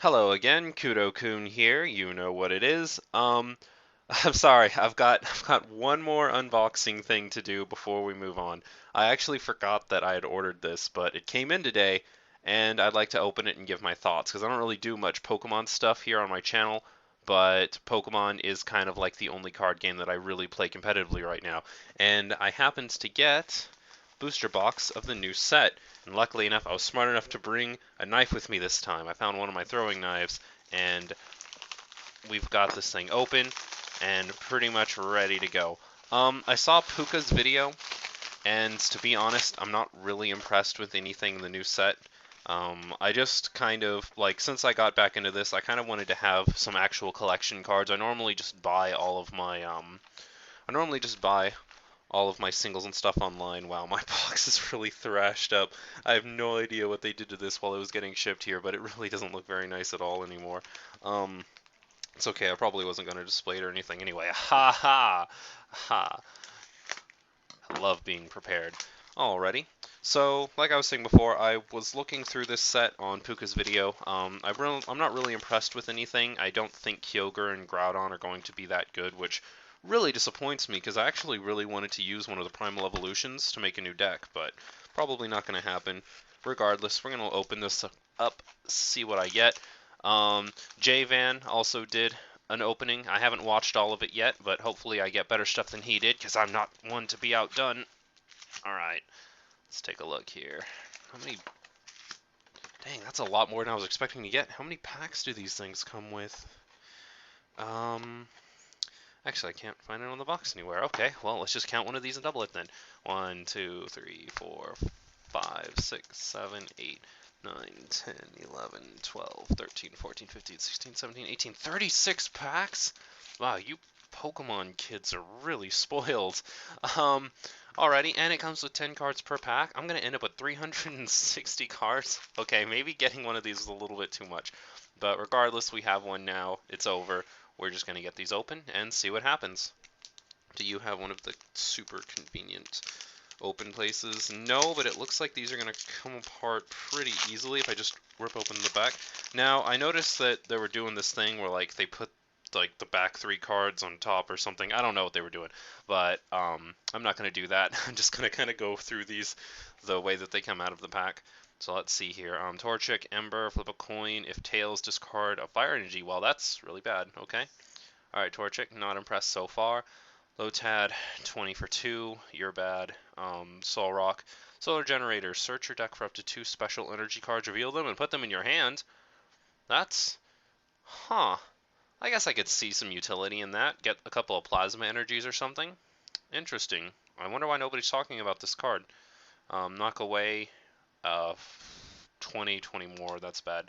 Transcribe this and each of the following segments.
Hello again, Kudo-kun here. You know what it is. I'm sorry. I've got one more unboxing thing to do before we move on. I actually forgot that I had ordered this, but it came in today, and I'd like to open it and give my thoughts because I don't really do much Pokemon stuff here on my channel, but Pokemon is kind of like the only card game that I really play competitively right now. And I happened to get booster box of the new set. And luckily enough, I was smart enough to bring a knife with me this time. I found one of my throwing knives, and we've got this thing open and pretty much ready to go. I saw Puka's video, and to be honest, I'm not really impressed with anything in the new set. I just kind of, like, since I got back into this, I kind of wanted to have some actual collection cards. I normally just buy all of my singles and stuff online. Wow, my box is really thrashed up. I have no idea what they did to this while it was getting shipped here, but it really doesn't look very nice at all anymore. Um, it's okay, I probably wasn't going to display it or anything anyway. Ha ha! Ha! I love being prepared. Alrighty. So, like I was saying before, I was looking through this set on Puka's video. I'm not really impressed with anything. I don't think Kyogre and Groudon are going to be that good, which really disappoints me because I actually really wanted to use one of the Primal Evolutions to make a new deck, but probably not going to happen. Regardless, we're going to open this up, see what I get. J-Van also did an opening. I haven't watched all of it yet, but hopefully I get better stuff than he did, because I'm not one to be outdone. Alright, let's take a look here. How many... Dang, that's a lot more than I was expecting to get. How many packs do these things come with? Actually, I can't find it on the box anywhere. Okay, well, let's just count one of these and double it then. 1, 2, 3, 4, 5, 6, 7, 8, 9, 10, 11, 12, 13, 14, 15, 16, 17, 18, 36 packs? Wow, you Pokemon kids are really spoiled. Alrighty, and it comes with 10 cards per pack. I'm going to end up with 360 cards. Okay, maybe getting one of these is a little bit too much. But regardless, we have one now. It's over. We're just going to get these open and see what happens. Do you have one of the super convenient open places? No, but it looks like these are going to come apart pretty easily if I just rip open the back. Now, I noticed that they were doing this thing where like they put like the back 3 cards on top or something. I don't know what they were doing, but I'm not going to do that. I'm just going to kind of go through these the way that they come out of the pack. So let's see here. Torchic, Ember, flip a coin. If tails, discard a fire energy. Well, that's really bad. Okay. Alright, Torchic, not impressed so far. Lotad, 20 for 2. You're bad. Solrock. Solar Generator. Search your deck for up to 2 special energy cards. Reveal them and put them in your hand. That's... Huh. I guess I could see some utility in that. Get a couple of plasma energies or something. Interesting. I wonder why nobody's talking about this card. Knock away. 20 more. That's bad.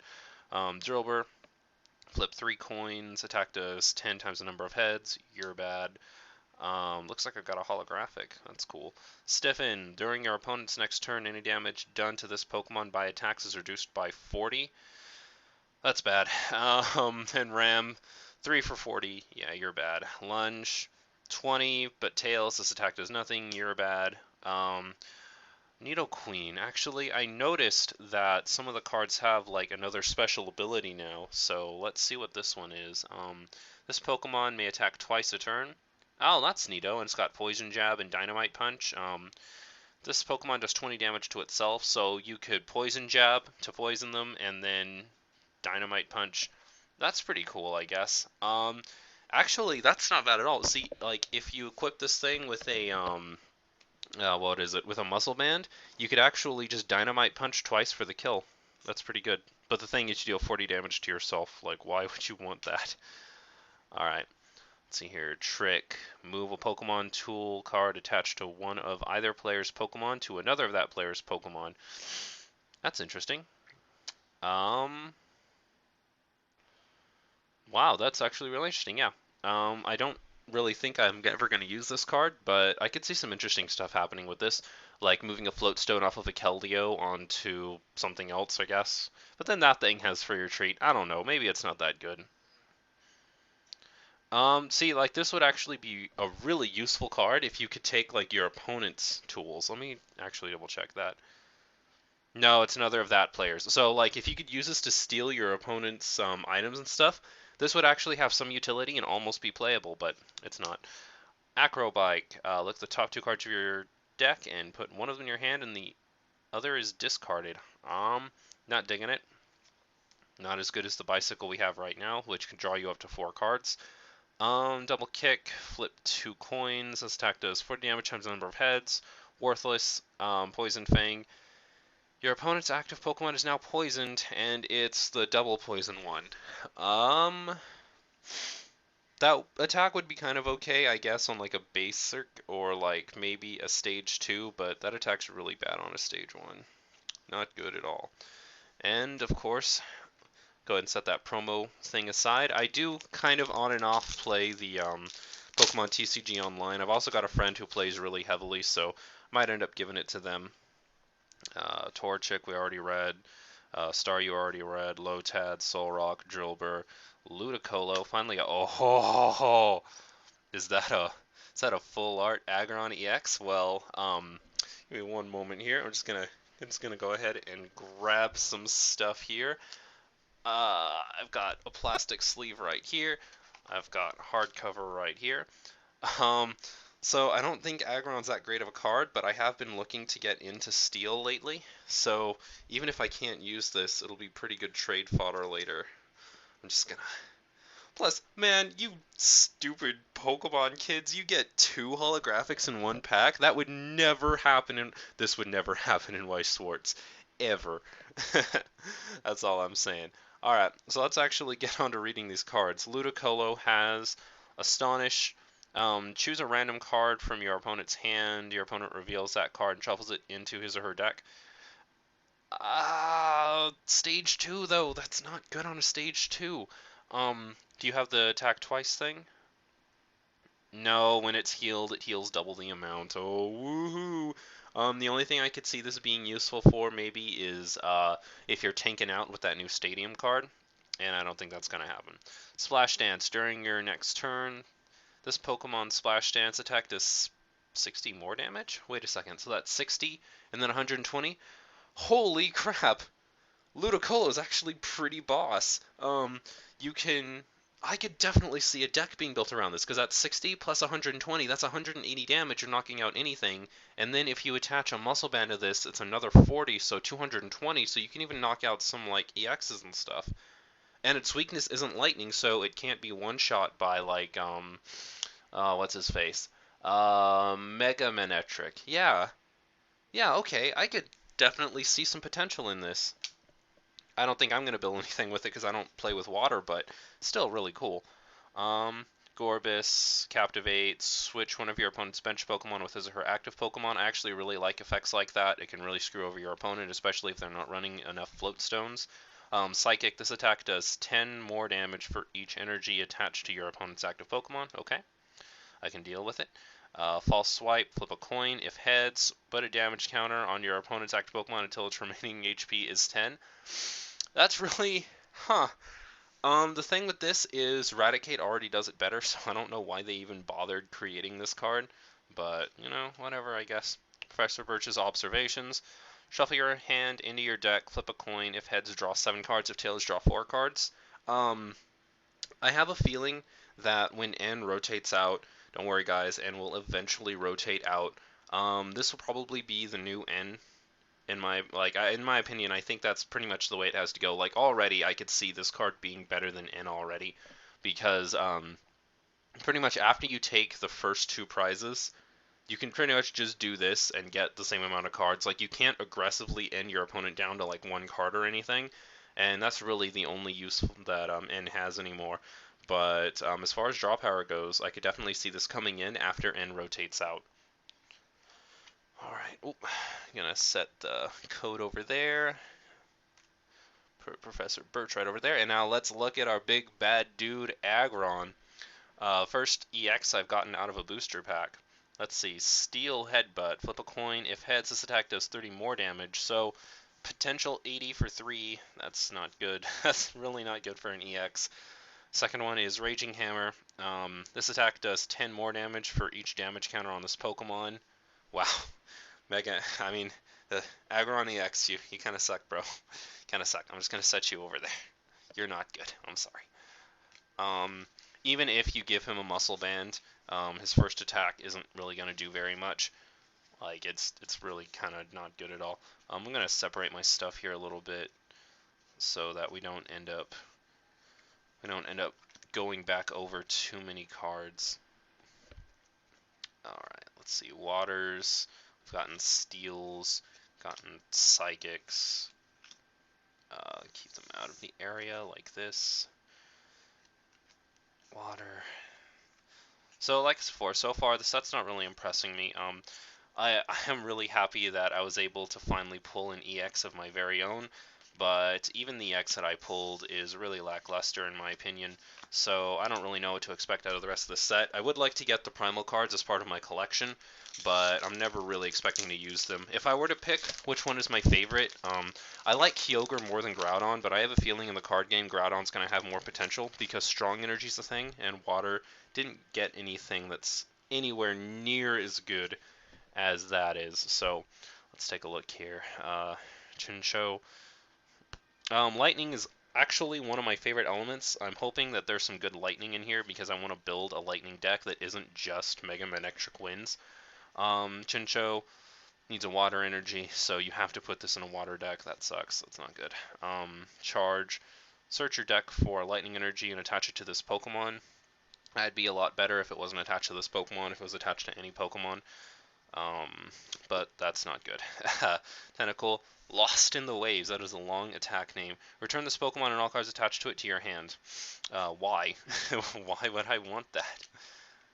Drillbur. Flip 3 coins. Attack does 10 times the number of heads. You're bad. Looks like I've got a holographic. That's cool. Stiffen. During your opponent's next turn, any damage done to this Pokemon by attacks is reduced by 40. That's bad. And Ram. 3 for 40. Yeah, you're bad. Lunge. 20, but Tails. This attack does nothing. You're bad. Nidoqueen. Actually, I noticed that some of the cards have like another special ability now, so let's see what this one is. This Pokemon may attack twice a turn. Oh, that's neato, and it's got Poison Jab and Dynamite Punch. This Pokemon does 20 damage to itself, so you could Poison Jab to poison them, and then Dynamite Punch. That's pretty cool, I guess. Actually, that's not bad at all. See, like, if you equip this thing with a, what is it, with a muscle band, you could actually just Dynamite Punch twice for the kill. That's pretty good. But the thing is, you deal 40 damage to yourself. Like, why would you want that? Alright, let's see here. Trick. Move a Pokemon tool card attached to one of either player's Pokemon to another of that player's Pokemon. That's interesting. Wow, that's actually really interesting, yeah. I don't really think I'm ever going to use this card, but I could see some interesting stuff happening with this, like moving a Floatstone off of a Keldeo onto something else, I guess. But then that thing has For Your Treat. I don't know, maybe it's not that good. See, like this would actually be a really useful card if you could take like your opponent's tools. Let me actually double check that. No, it's another of that player's. So, like, if you could use this to steal your opponent's items and stuff, this would actually have some utility and almost be playable, but it's not. Acrobike. Look at the top two cards of your deck and put one of them in your hand, and the other is discarded. Not digging it. Not as good as the bicycle we have right now, which can draw you up to 4 cards. Double kick, flip 2 coins. This attack does 40 damage times the number of heads. Worthless. Poison Fang. Your opponent's active Pokemon is now poisoned, and it's the double poison one. Um, that attack would be kind of okay, I guess, on like a basic or like maybe a stage 2, but that attack's really bad on a stage 1. Not good at all. And of course, go ahead and set that promo thing aside. I do kind of on and off play the Pokemon TCG online. I've also got a friend who plays really heavily, so might end up giving it to them. Torchic we already read. Staryu already read. Lotad, Solrock, Drillbur, Ludicolo. Finally, oh, is that a full art Aggron EX? Well, give me one moment here. I'm just gonna go ahead and grab some stuff here. I've got a plastic sleeve right here. I've got hardcover right here. Um, so I don't think Aggron's that great of a card, but I have been looking to get into Steel lately. So even if I can't use this, it'll be pretty good trade fodder later. I'm just gonna. Plus, man, you stupid Pokemon kids, you get 2 holographics in one pack. That would never happen in. This would never happen in Weiss Schwartz, ever. That's all I'm saying. Alright, so let's actually get on to reading these cards. Ludicolo has Astonish. Choose a random card from your opponent's hand. Your opponent reveals that card and shuffles it into his or her deck. Stage 2, though. That's not good on a stage 2. Do you have the attack twice thing? No, when it's healed, it heals double the amount. Oh, woohoo! The only thing I could see this being useful for maybe is if you're tanking out with that new stadium card, and I don't think that's gonna happen. Splash Dance. During your next turn, this Pokemon Splash Dance attack does 60 more damage? Wait a second, so that's 60 and then 120? Holy crap! Ludicolo is actually pretty boss. You can. I could definitely see a deck being built around this because that's 60 plus 120. That's 180 damage. You're knocking out anything. And then if you attach a muscle band to this, it's another 40, so 220. So you can even knock out some like EXs and stuff. And its weakness isn't lightning, so it can't be one shot by like what's his face? Mega Manectric. Yeah, yeah. Okay, I could definitely see some potential in this. I don't think I'm going to build anything with it because I don't play with water, but still really cool. Um, Gorbis, Captivate, switch one of your opponent's bench Pokemon with his or her active Pokemon. I actually really like effects like that. It can really screw over your opponent, especially if they're not running enough float stones. Psychic, this attack does 10 more damage for each energy attached to your opponent's active Pokemon. Okay, I can deal with it. False Swipe, flip a coin. If heads, put a damage counter on your opponent's active Pokemon until its remaining HP is 10. That's really, huh. The thing with this is Raticate already does it better, so I don't know why they even bothered creating this card. But, you know, whatever, I guess. Professor Birch's Observations. Shuffle your hand into your deck, flip a coin. If heads, draw 7 cards. If tails, draw 4 cards. I have a feeling that when N rotates out, don't worry guys, N will eventually rotate out. This will probably be the new N in my opinion. I think that's pretty much the way it has to go. Like already, I could see this card being better than N already, because pretty much after you take the first 2 prizes, you can pretty much just do this and get the same amount of cards. Like you can't aggressively end your opponent down to like 1 card or anything, and that's really the only use that N has anymore. But as far as draw power goes, I could definitely see this coming in after N rotates out. Alright, I'm gonna set the code over there. Professor Birch right over there. And now let's look at our big bad dude, Aggron. First EX I've gotten out of a booster pack. Let's see, Steel Headbutt. Flip a coin. If heads, this attack does 30 more damage. So, potential 80 for 3. That's not good. That's really not good for an EX. Second one is Raging Hammer. This attack does 10 more damage for each damage counter on this Pokemon. Wow. I mean, Aggro on EX, you kind of suck, bro. Kind of suck. I'm just gonna set you over there. You're not good. I'm sorry. Even if you give him a muscle band, his first attack isn't really gonna do very much. Like it's really kind of not good at all. I'm gonna separate my stuff here a little bit so that we don't end up going back over too many cards. Alright, let's see. Waters. We've gotten steals. Gotten psychics. Keep them out of the area like this. Water. So like before, so far the set's not really impressing me. I am really happy that I was able to finally pull an EX of my very own, but even the EX that I pulled is really lackluster in my opinion, so I don't really know what to expect out of the rest of the set. I would like to get the Primal cards as part of my collection, but I'm never really expecting to use them. If I were to pick which one is my favorite, I like Kyogre more than Groudon, but I have a feeling in the card game Groudon's going to have more potential because Strong Energy's the thing, and Water didn't get anything that's anywhere near as good as that is. So let's take a look here. Chinchou. Lightning is actually one of my favorite elements. I'm hoping that there's some good lightning in here because I want to build a lightning deck that isn't just Mega Man Electric Winds. Chinchou needs a water energy, so you have to put this in a water deck. That sucks. That's not good. Charge. Search your deck for lightning energy and attach it to this Pokemon. That'd be a lot better if it wasn't attached to this Pokemon, if it was attached to any Pokemon. But that's not good. Tentacle. Lost in the Waves. That is a long attack name. Return this Pokemon and all cards attached to it to your hand. Why? Why would I want that?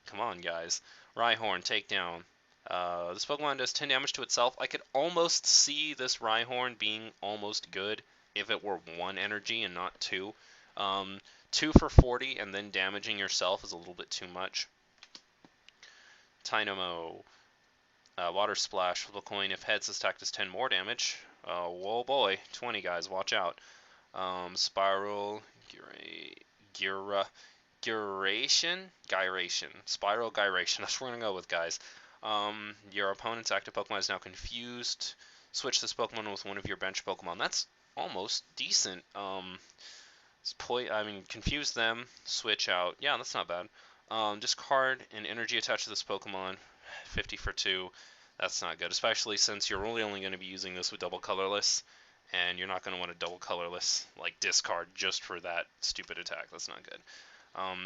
Come on, guys. Rhyhorn, take down. This Pokemon does 10 damage to itself. I could almost see this Rhyhorn being almost good if it were 1 energy and not 2. 2 for 40 and then damaging yourself is a little bit too much. Dynamo. Water Splash. Flip a coin. If heads, this attack does 10 more damage. Whoa boy. 20 guys. Watch out. Spiral. Gyration? Gyration. Spiral Gyration. That's what we're going to go with, guys. Your opponent's active Pokemon is now confused. Switch this Pokemon with one of your bench Pokemon. That's almost decent. Confuse them. Switch out. Yeah, that's not bad. Discard an energy attached to this Pokemon. 50 for 2. That's not good, especially since you're only going to be using this with double colorless, and you're not going to want a double colorless like discard just for that stupid attack. That's not good.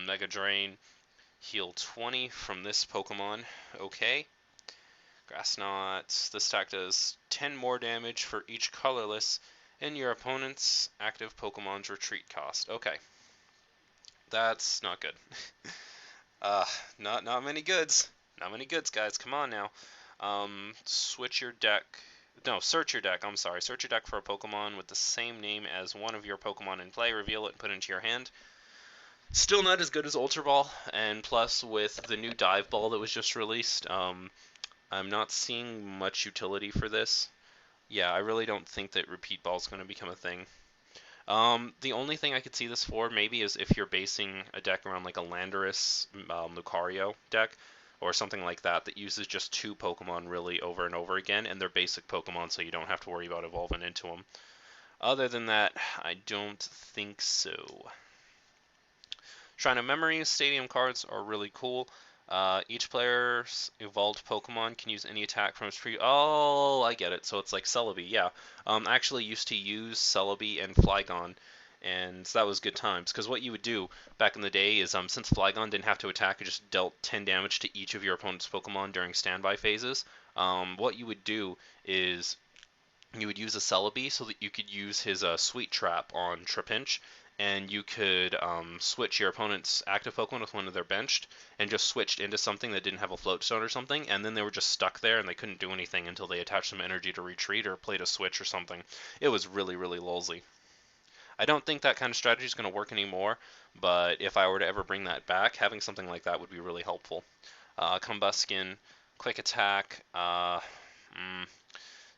Mega Drain, heal 20 from this Pokemon. Okay. Grass Knot. This attack does 10 more damage for each colorless in your opponent's active Pokemon's retreat cost. Okay. That's not good. Not many goods. Not many goods, guys. Come on now. Switch your deck. No, search your deck. I'm sorry. Search your deck for a Pokemon with the same name as one of your Pokemon in play. Reveal it and put it into your hand. Still not as good as Ultra Ball, and plus with the new Dive Ball that was just released, I'm not seeing much utility for this. Yeah, I really don't think that Repeat Ball is going to become a thing. The only thing I could see this for maybe is if you're basing a deck around like a Landorus Lucario deck or something like that that uses just 2 Pokemon really over and over again, and they're basic Pokemon so you don't have to worry about evolving into them. Other than that, I don't think so. Shrine of Memories Stadium cards are really cool. Each player's evolved Pokemon can use any attack from its Oh, I get it. So it's like Celebi, yeah. I actually used to use Celebi and Flygon, and that was good times. Because what you would do back in the day is, since Flygon didn't have to attack, it just dealt 10 damage to each of your opponent's Pokemon during standby phases. What you would do is you would use a Celebi so that you could use his Sweet Trap on Trapinch, and you could switch your opponent's active Pokemon with one of their benched, and just switched into something that didn't have a Float Stone or something, and then they were just stuck there, and they couldn't do anything until they attached some energy to retreat or played a switch or something. It was really, really lolsy. I don't think that kind of strategy is going to work anymore, but if I were to ever bring that back, having something like that would be really helpful. Combuskin, Quick Attack,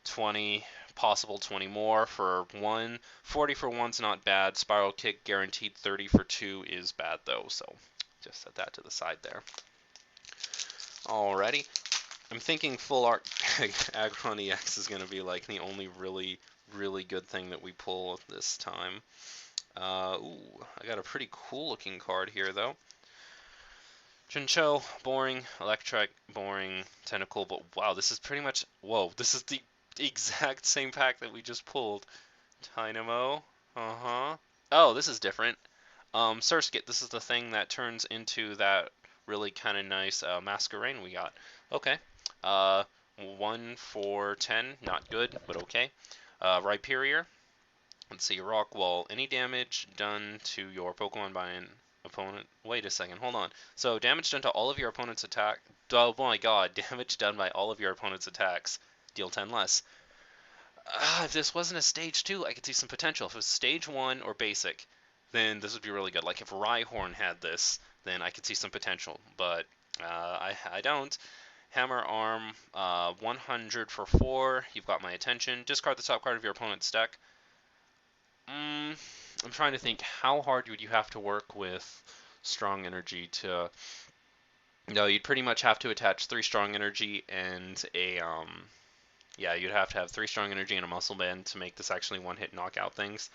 20, possible 20 more for 1. 40 for 1's not bad. Spiral Kick guaranteed 30 for 2 is bad though, so just set that to the side there. Alrighty. I'm thinking full art Aggron EX is going to be like the only really good thing that we pull this time. Ooh, I got a pretty cool looking card here though. Chinchou, boring. Electric, boring. Tentacle, but wow, this is pretty much, whoa, this is the exact same pack that we just pulled. Dynamo, uh-huh. Oh, this is different. Surskit, this is the thing that turns into that really kind of nice Masquerain we got. Okay. Uh, 1 for 10, not good, but okay. Rhyperior, let's see, Rock Wall. Any damage done to your Pokemon by an opponent. Wait a second, hold on. So, damage done to all of your opponent's attack. Oh my god, damage done by all of your opponent's attacks. Deal 10 less. If this wasn't a stage 2, I could see some potential. If it was stage 1 or basic, then this would be really good. Like if Rhyhorn had this, then I could see some potential. But I don't. Hammer Arm, 100 for 4. You've got my attention. Discard the top card of your opponent's deck. I'm trying to think, how hard would you have to work with strong energy to... No, you'd pretty much have to attach 3 strong energy and a, yeah, you'd have to have 3 strong energy and a muscle band to make this actually one-hit knockout things.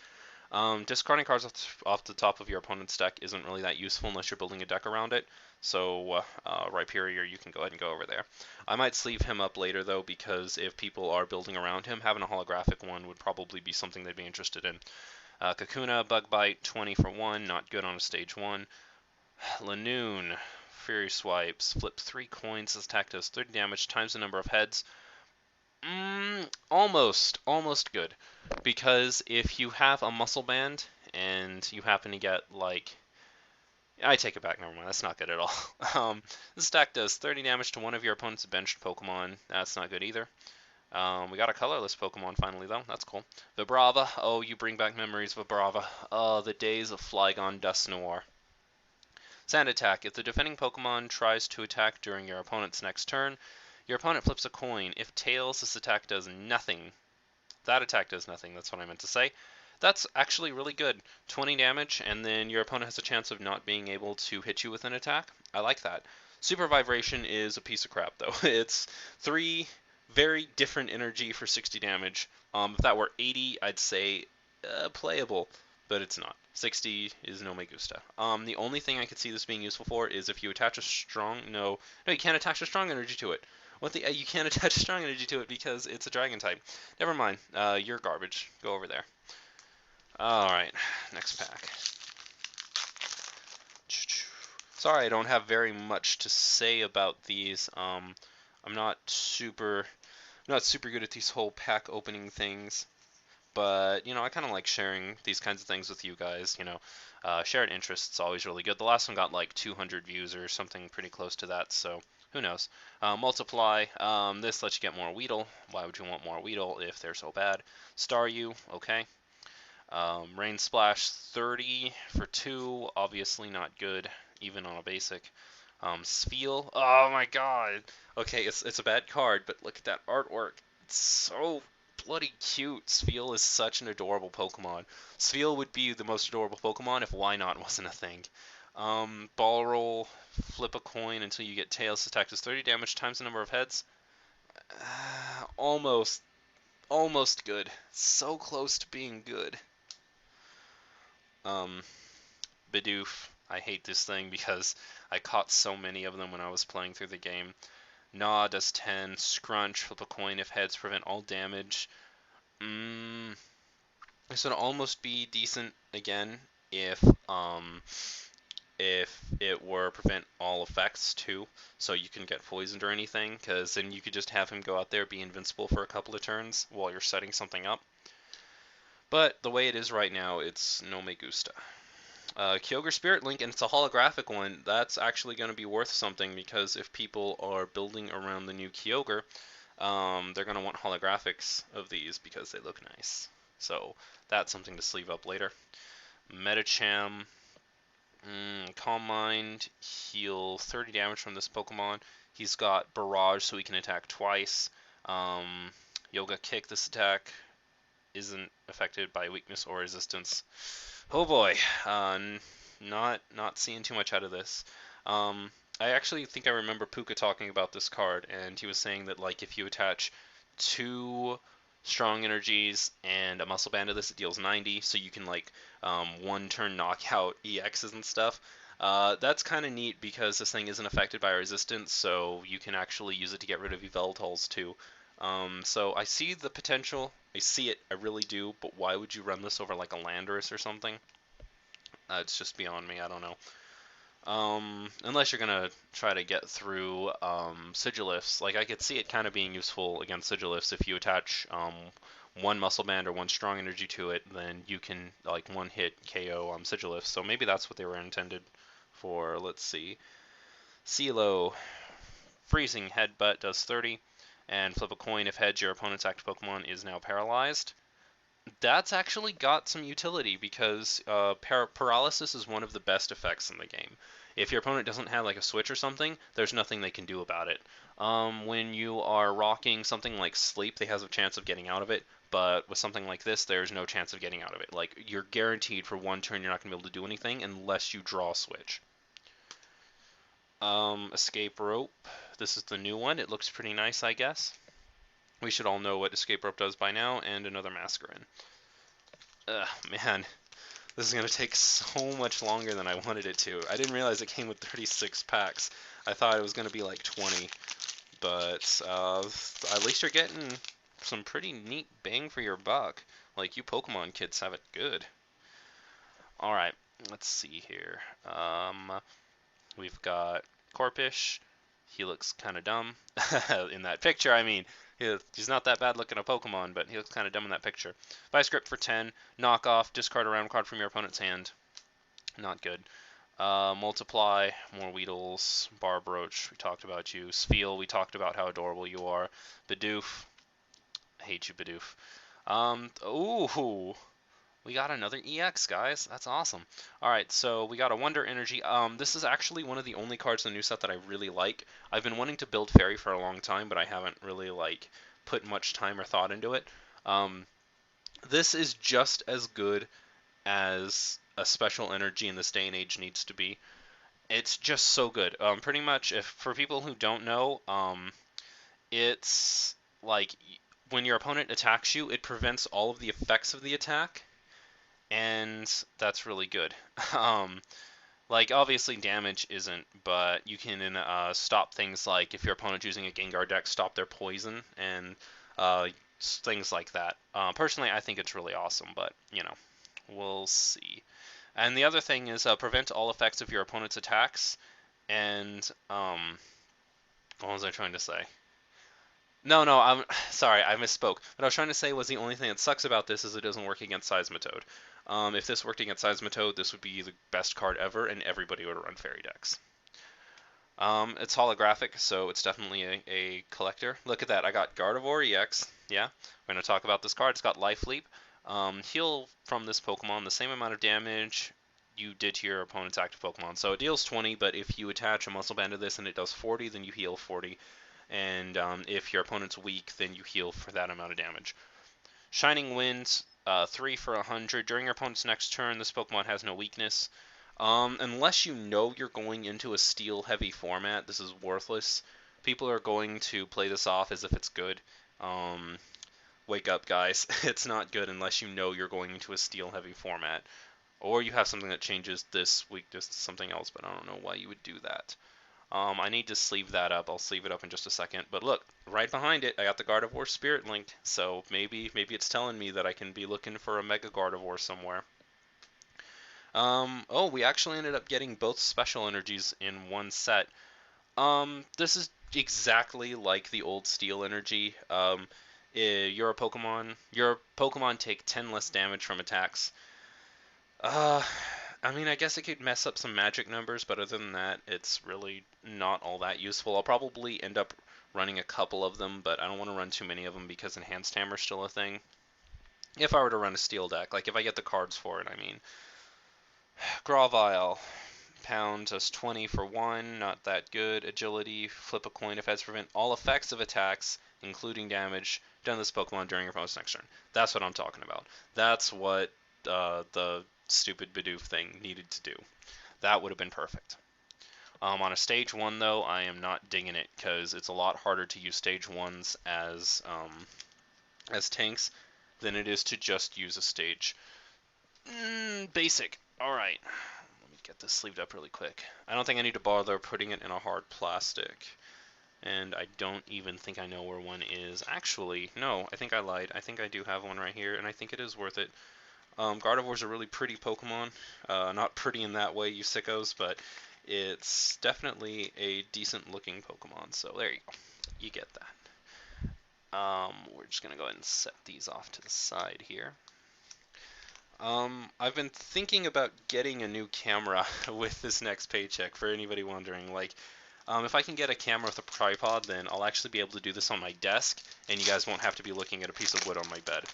Discarding cards off the top of your opponent's deck isn't really that useful unless you're building a deck around it. So, Rhyperior, you can go ahead and go over there. I might sleeve him up later, though, because if people are building around him, having a holographic one would probably be something they'd be interested in. Kakuna, Bug Bite, 20 for 1, not good on a stage 1. Lanoon, Fury Swipes, flip 3 coins, this attack does 30 damage times the number of heads. Almost good. Because if you have a muscle band and you happen to get like, I take it back, never mind, that's not good at all. This attack does 30 damage to one of your opponent's benched Pokemon, that's not good either. We got a colorless Pokemon finally though, that's cool. Vibrava, oh you bring back memories, Vibrava. Oh, the days of Flygon Dusknoir. Sand Attack, if the defending Pokemon tries to attack during your opponent's next turn, your opponent flips a coin. If tails, this attack does nothing. That attack does nothing, that's what I meant to say. That's actually really good. 20 damage, and then your opponent has a chance of not being able to hit you with an attack. I like that. Super Vibration is a piece of crap, though. It's 3 very different energy for 60 damage. If that were 80, I'd say playable, but it's not. 60 is no me gusta. The only thing I could see this being useful for is if you attach a strong... No, you can't attach a strong energy to it. What the? You can't attach strong energy to it because it's a dragon type. Never mind. You're garbage. Go over there. Alright, next pack. Sorry, I don't have very much to say about these. I'm not super good at these whole pack opening things. But, you know, I kind of like sharing these kinds of things with you guys, you know. Shared interests always really good. The last one got like 200 views or something pretty close to that, so who knows. Multiply, this lets you get more Weedle. Why would you want more Weedle if they're so bad? Staryu, okay. Rain Splash, 30 for 2, obviously not good, even on a basic. Spheal, oh my god. Okay, it's a bad card, but look at that artwork. It's so bloody cute. Spheal is such an adorable Pokemon. Spheal would be the most adorable Pokemon if Wynot wasn't a thing. Ball Roll, flip a coin until you get Tails. Attack does 30 damage times the number of heads. Almost, almost good. So close to being good. Bidoof. I hate this thing because I caught so many of them when I was playing through the game. Gnaw does 10. Scrunch, flip a coin if heads prevent all damage. This would almost be decent again if it were prevent all effects too, so you can get poisoned or anything, because then you could just have him go out there, be invincible for a couple of turns while you're setting something up. But the way it is right now, it's no me gusta. Kyogre Spirit Link, and it's a holographic one. That's actually going to be worth something, because if people are building around the new Kyogre, they're going to want holographics of these because they look nice. So that's something to sleeve up later. Medicham, Calm Mind, heal 30 damage from this Pokemon. He's got Barrage, so he can attack twice. Yoga Kick, this attack isn't affected by weakness or resistance. Oh boy, not seeing too much out of this. I actually think I remember Puka talking about this card, and he was saying that like if you attach 2 strong energies and a muscle band to this, it deals 90, so you can like one turn knock out EXs and stuff. That's kind of neat because this thing isn't affected by resistance, so you can actually use it to get rid of Yveltals too. So I see the potential. I see it. I really do. But why would you run this over like a Landorus or something? It's just beyond me. I don't know. Unless you're gonna try to get through Sigilifts, like I could see it kind of being useful against Sigilifts if you attach one muscle band or one strong energy to it, then you can like one hit KO Sigilifts. So maybe that's what they were intended for. Let's see. CeeLo, freezing headbutt does 30, and flip a coin if heads your opponent's active Pokemon is now paralyzed. That's actually got some utility because paralysis is one of the best effects in the game. If your opponent doesn't have like a switch or something, there's nothing they can do about it. When you are rocking something like sleep, they have a chance of getting out of it, but with something like this, there's no chance of getting out of it. Like you're guaranteed for one turn, you're not going to be able to do anything unless you draw a switch. Escape rope. This is the new one. It looks pretty nice, I guess. We should all know what escape rope does by now, and another Masquerain. Ugh, man, this is going to take so much longer than I wanted it to. I didn't realize it came with 36 packs. I thought it was going to be like 20, but at least you're getting some pretty neat bang for your buck. Like, you Pokemon kids have it good. Alright, let's see here. We've got Corpish. He looks kind of dumb in that picture. I mean, he's not that bad looking a Pokemon, but he looks kind of dumb in that picture. Vice Grip for 10. Knock off. Discard a round card from your opponent's hand. Not good. Multiply. More Weedles. Barbroach. We talked about you. Spheal. We talked about how adorable you are. Bidoof. I hate you, Bidoof. Ooh. We got another EX, guys. That's awesome. Alright, so we got a Wonder Energy. This is actually one of the only cards in the new set that I really like. I've been wanting to build Fairy for a long time, but I haven't really, like, put much time or thought into it. This is just as good as a Special Energy in this day and age needs to be. It's just so good. Pretty much, if for people who don't know, it's like when your opponent attacks you, it prevents all of the effects of the attack, and that's really good. Like, obviously damage isn't, but you can stop things like if your opponent's using a Gengar deck, stop their poison, and things like that. Personally, I think it's really awesome, but, you know, we'll see. And the other thing is prevent all effects of your opponent's attacks, and, what was I trying to say? No, I'm sorry, I misspoke. What I was trying to say was the only thing that sucks about this is it doesn't work against Seismitoad. If this worked against Seismitoad, this would be the best card ever, and everybody would run Fairy decks. It's holographic, so it's definitely a collector. Look at that, I got Gardevoir EX. Yeah, we're going to talk about this card. It's got Life Leap. Heal from this Pokemon the same amount of damage you did to your opponent's active Pokemon. So it deals 20, but if you attach a Muscle Band to this and it does 40, then you heal 40. And if your opponent's weak, then you heal for that amount of damage. Shining Winds, 3 for 100. During your opponent's next turn, this Pokemon has no weakness. Unless you know you're going into a steel-heavy format, this is worthless. People are going to play this off as if it's good. Wake up, guys. It's not good unless you know you're going into a steel-heavy format. Or you have something that changes this weakness to something else, but I don't know why you would do that. I need to sleeve that up. I'll sleeve it up in just a second. But look, right behind it, I got the Gardevoir Spirit Link. So maybe it's telling me that I can be looking for a Mega Gardevoir somewhere. Oh, we actually ended up getting both special energies in one set. This is exactly like the old Steel Energy. Your Pokemon take 10 less damage from attacks. I mean, I guess it could mess up some magic numbers, but other than that, it's really not all that useful. I'll probably end up running a couple of them, but I don't want to run too many of them because Enhanced Hammer's still a thing. If I were to run a steel deck, like if I get the cards for it, I mean. Gravile. Pound does 20 for 1, not that good. Agility, flip a coin if heads prevent all effects of attacks, including damage, done to this Pokemon during your opponent's next turn. That's what I'm talking about. That's what the stupid Bidoof thing needed to do. That would have been perfect. On a stage 1, though, I am not digging it, because it's a lot harder to use stage 1s as tanks than it is to just use a stage. Basic. Alright. Let me get this sleeved up really quick. I don't think I need to bother putting it in a hard plastic. And I don't even think I know where one is. Actually, no, I think I lied. I think I do have one right here, and I think it is worth it. Gardevoir's a really pretty Pokemon. Not pretty in that way, you sickos, but it's definitely a decent looking Pokemon. So there you go. You get that. We're just going to go ahead and set these off to the side here. I've been thinking about getting a new camera with this next paycheck, for anybody wondering. Like, if I can get a camera with a tripod, then I'll actually be able to do this on my desk, and you guys won't have to be looking at a piece of wood on my bed.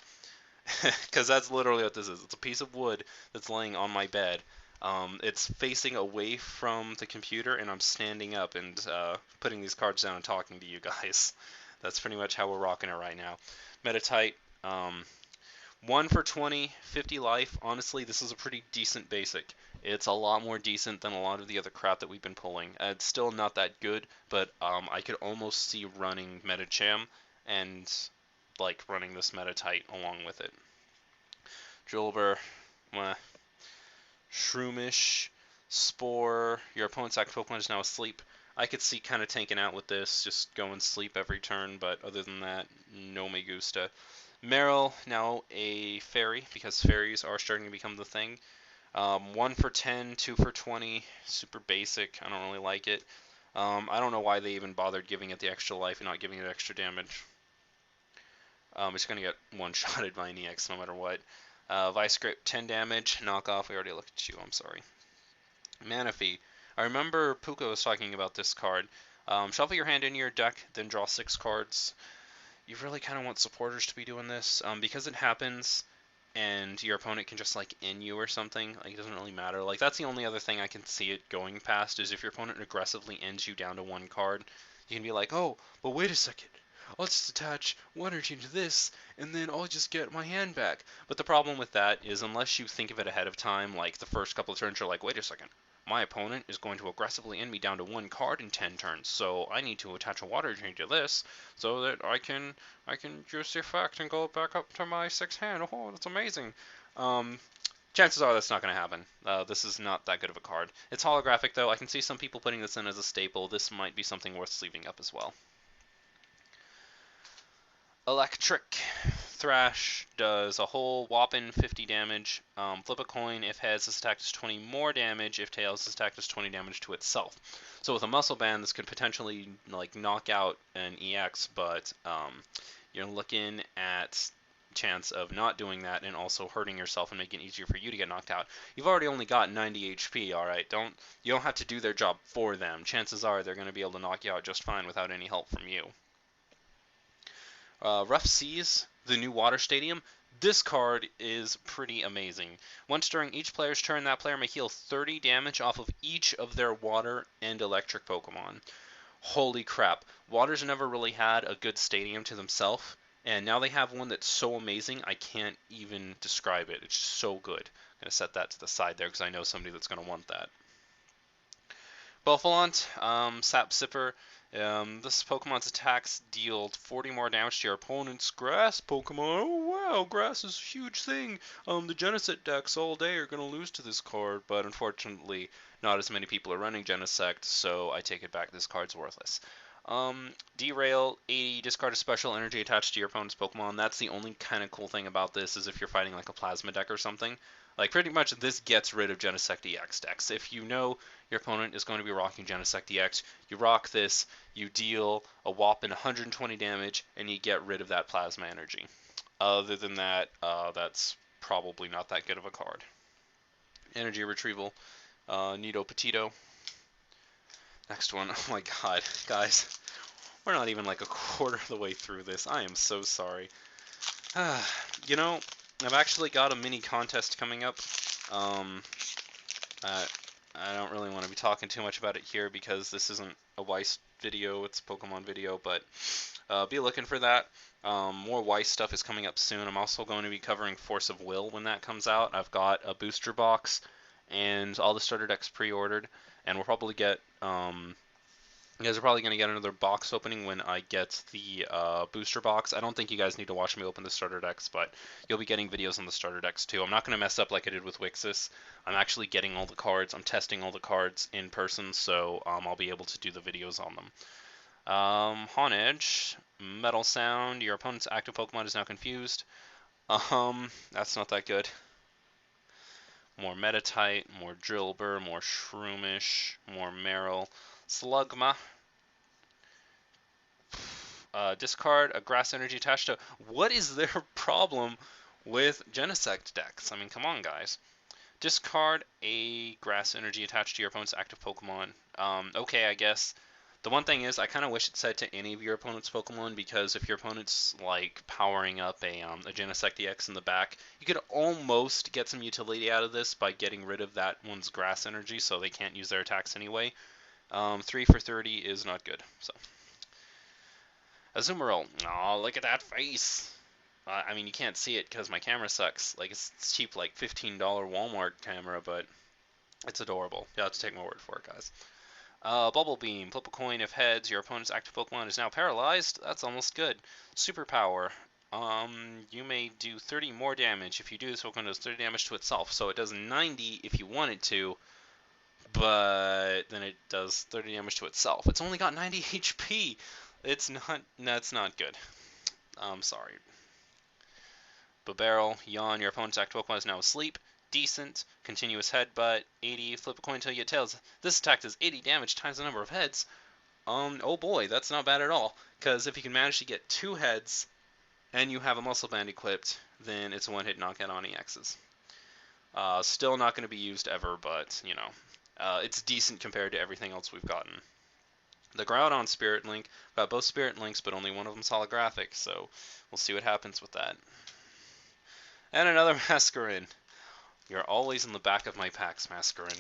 Because that's literally what this is. It's a piece of wood that's laying on my bed. It's facing away from the computer, and I'm standing up and putting these cards down and talking to you guys. That's pretty much how we're rocking it right now. Metatite, 1 for 20, 50 life. Honestly, this is a pretty decent basic. It's a lot more decent than a lot of the other crap that we've been pulling. It's still not that good, but I could almost see running Metacham and like running this Metatite along with it. Julber, Shroomish, Spore. Your opponent's active Pokemon is now asleep. I could see kind of tanking out with this, just go and sleep every turn, but other than that, no me gusta. Meryl, now a fairy, because fairies are starting to become the thing. 1 for 10, 2 for 20, super basic. I don't really like it. I don't know why they even bothered giving it the extra life and not giving it extra damage. It's going to get one-shotted by an EX no matter what. Vice Grip, 10 damage. Knockoff, we already looked at you, I'm sorry. Manaphy. I remember Puka was talking about this card. Shuffle your hand into your deck, then draw 6 cards. You really kind of want supporters to be doing this, because it happens and your opponent can just like in you or something. Like, it doesn't really matter. Like, that's the only other thing I can see it going past, is if your opponent aggressively ends you down to 1 card, you can be like, oh, but wait a second, I'll just attach 1 energy into this, and then I'll just get my hand back. But the problem with that is, unless you think of it ahead of time, like the first couple of turns, you're like, wait a second, my opponent is going to aggressively end me down to 1 card in 10 turns, so I need to attach a water energy to this so that I can use the effect and go back up to my 6 hand. Oh, that's amazing. Chances are that's not going to happen. This is not that good of a card. It's holographic, though. I can see some people putting this in as a staple. This might be something worth sleeving up as well. Electric. Thrash does a whole whopping 50 damage. Flip a coin. If heads, this attack does 20 more damage. If tails, this attack does 20 damage to itself. So with a muscle band, this could potentially like knock out an EX, but you're looking at chance of not doing that and also hurting yourself and making it easier for you to get knocked out. You've already only got 90 HP, alright? You don't have to do their job for them. Chances are they're going to be able to knock you out just fine without any help from you. Rough Seas, the new water stadium. This card is pretty amazing. Once during each player's turn, that player may heal 30 damage off of each of their water and electric Pokemon. Holy crap. Water's never really had a good stadium to themselves, and now they have one that's so amazing, I can't even describe it. It's just so good. I'm going to set that to the side there because I know somebody that's going to want that. Buffalont, Sap Sipper. This Pokemon's attacks deal 40 more damage to your opponent's grass Pokemon. Oh wow, grass is a huge thing. The Genesect decks all day are going to lose to this card, but unfortunately not as many people are running Genesect, so I take it back, this card's worthless. Derail, 80, discard a special energy attached to your opponent's Pokemon. That's the only kind of cool thing about this, is if you're fighting like a Plasma deck or something. Like, pretty much this gets rid of Genesect EX decks. If you know your opponent is going to be rocking Genesect EX, you rock this, you deal a whopping 120 damage, and you get rid of that Plasma energy. Other than that, that's probably not that good of a card. Energy Retrieval, Nido Petito. Next one. Oh my god, guys. We're not even like a quarter of the way through this. I am so sorry. You know, I've actually got a mini contest coming up. I don't really want to be talking too much about it here because this isn't a Weiss video, it's a Pokemon video, but be looking for that. More Weiss stuff is coming up soon. I'm also going to be covering Force of Will when that comes out. I've got a booster box and all the starter decks pre-ordered, and we'll probably get you guys are probably going to get another box opening when I get the booster box. I don't think you guys need to watch me open the starter decks, but you'll be getting videos on the starter decks too. I'm not going to mess up like I did with Wixis. I'm actually getting all the cards. I'm testing all the cards in person, so I'll be able to do the videos on them. Honedge, Metal Sound. Your opponent's active Pokemon is now confused. That's not that good. More Metatite, more Drillbur, more Shroomish, more Meryl. Slugma. Discard a grass energy attached to. What is their problem with Genesect decks? I mean, come on, guys. Discard a grass energy attached to your opponent's active Pokemon. Okay, I guess. The one thing is, I kind of wish it said to any of your opponent's Pokemon, because if your opponent's like powering up a Genesect EX in the back, you could almost get some utility out of this by getting rid of that one's grass energy, so they can't use their attacks anyway. 3 for 30 is not good. So. Azumarill. Oh, look at that face. I mean, you can't see it because my camera sucks. Like, it's cheap, like $15 Walmart camera, but it's adorable. You'll have to take my word for it, guys. Bubble Beam. Flip a coin if heads. Your opponent's active Pokemon is now paralyzed. That's almost good. Superpower. You may do 30 more damage. If you do this, Pokemon does 30 damage to itself. So it does 90 if you want it to, but then it does 30 damage to itself. It's only got 90 HP. That's not good. I'm sorry. Barrel, Yawn, your opponent's active Pokemon is now asleep. Decent. Continuous Headbutt, 80. Flip a coin until you get tails. This attack does 80 damage times the number of heads. Oh boy, that's not bad at all. Because if you can manage to get 2 heads and you have a Muscle Band equipped, then it's a one-hit knockout on EXs. Still not going to be used ever, but, you know, it's decent compared to everything else we've gotten. The Groudon Spirit Link, got both Spirit Links, but only one of them's holographic, so we'll see what happens with that. And another Masquerain. You're always in the back of my packs, Masquerain.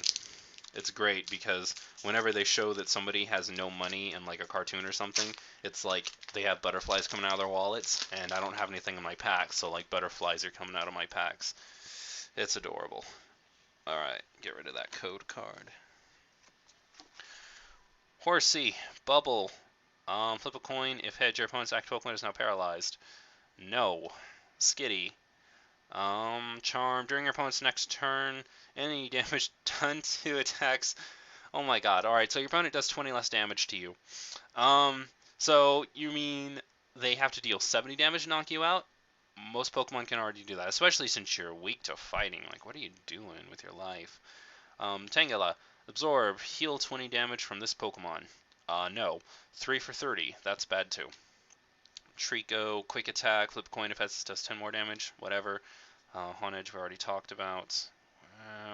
It's great because whenever they show that somebody has no money in like a cartoon or something, it's like they have butterflies coming out of their wallets, and I don't have anything in my packs, so like butterflies are coming out of my packs. It's adorable. Alright, get rid of that code card. Horsey, Bubble. Flip a coin. If heads, your opponent's active Pokemon is now paralyzed. No. Skitty. Charm. During your opponent's next turn, any damage done to attacks. Oh my god. Alright, so your opponent does 20 less damage to you. So you mean they have to deal 70 damage to knock you out? Most Pokemon can already do that, especially since you're weak to fighting. Like, what are you doing with your life? Tangela. Absorb. Heal 20 damage from this Pokemon. No. 3 for 30. That's bad too. Trico. Quick Attack. Flip coin if it does 10 more damage. Whatever. Honedge we already talked about.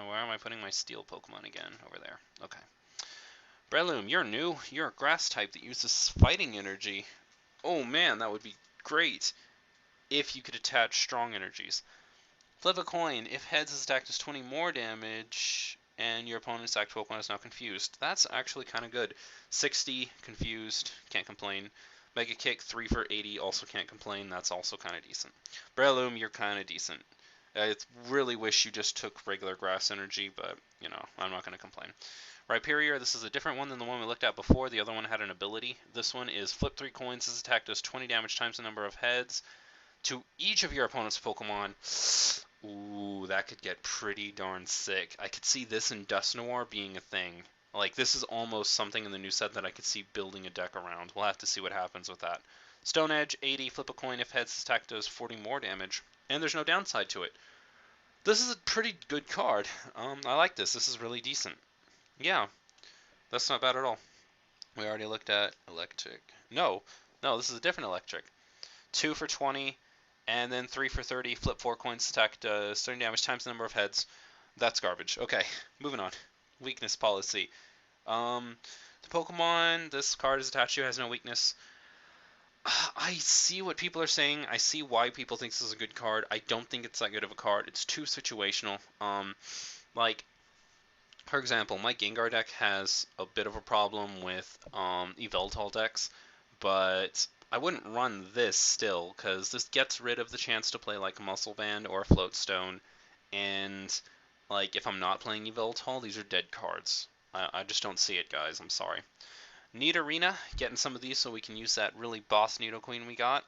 Where am I putting my Steel Pokemon again? Over there. Okay. Breloom, you're new. You're a Grass type that uses Fighting Energy. Oh man, that would be great if you could attach Strong Energies. Flip a coin. If heads, his attack does 20 more damage, and your opponent's active Pokemon is now confused. That's actually kind of good. 60, confused, can't complain. Mega Kick, 3 for 80, also can't complain. That's also kind of decent. Breloom, you're kind of decent. I really wish you just took regular Grass Energy, but, you know, I'm not going to complain. Rhyperior, this is a different one than the one we looked at before. The other one had an ability. This one is flip 3 coins. His attack does 20 damage times the number of heads to each of your opponent's Pokemon. Ooh, that could get pretty darn sick. I could see this in Dusknoir being a thing. Like, this is almost something in the new set that I could see building a deck around. We'll have to see what happens with that. Stone Edge, 80. Flip a coin. If heads, his attack does 40 more damage. And there's no downside to it. This is a pretty good card. I like this. This is really decent. Yeah, that's not bad at all. We already looked at Electric. No, this is a different Electric. 2 for 20. And then 3 for 30, flip 4 coins, attack does 30 damage times the number of heads. That's garbage. Okay, moving on. Weakness policy. The Pokemon this card is attached to has no weakness. I see what people are saying. I see why people think this is a good card. I don't think it's that good of a card. It's too situational. Like, for example, my Gengar deck has a bit of a problem with Yveltal decks, but I wouldn't run this still, because this gets rid of the chance to play like a Muscle Band or a Float Stone, and Like, if I'm not playing Yveltal, these are dead cards. I just don't see it, guys. I'm sorry. Need Arena, getting some of these so we can use that really boss Nido Queen we got.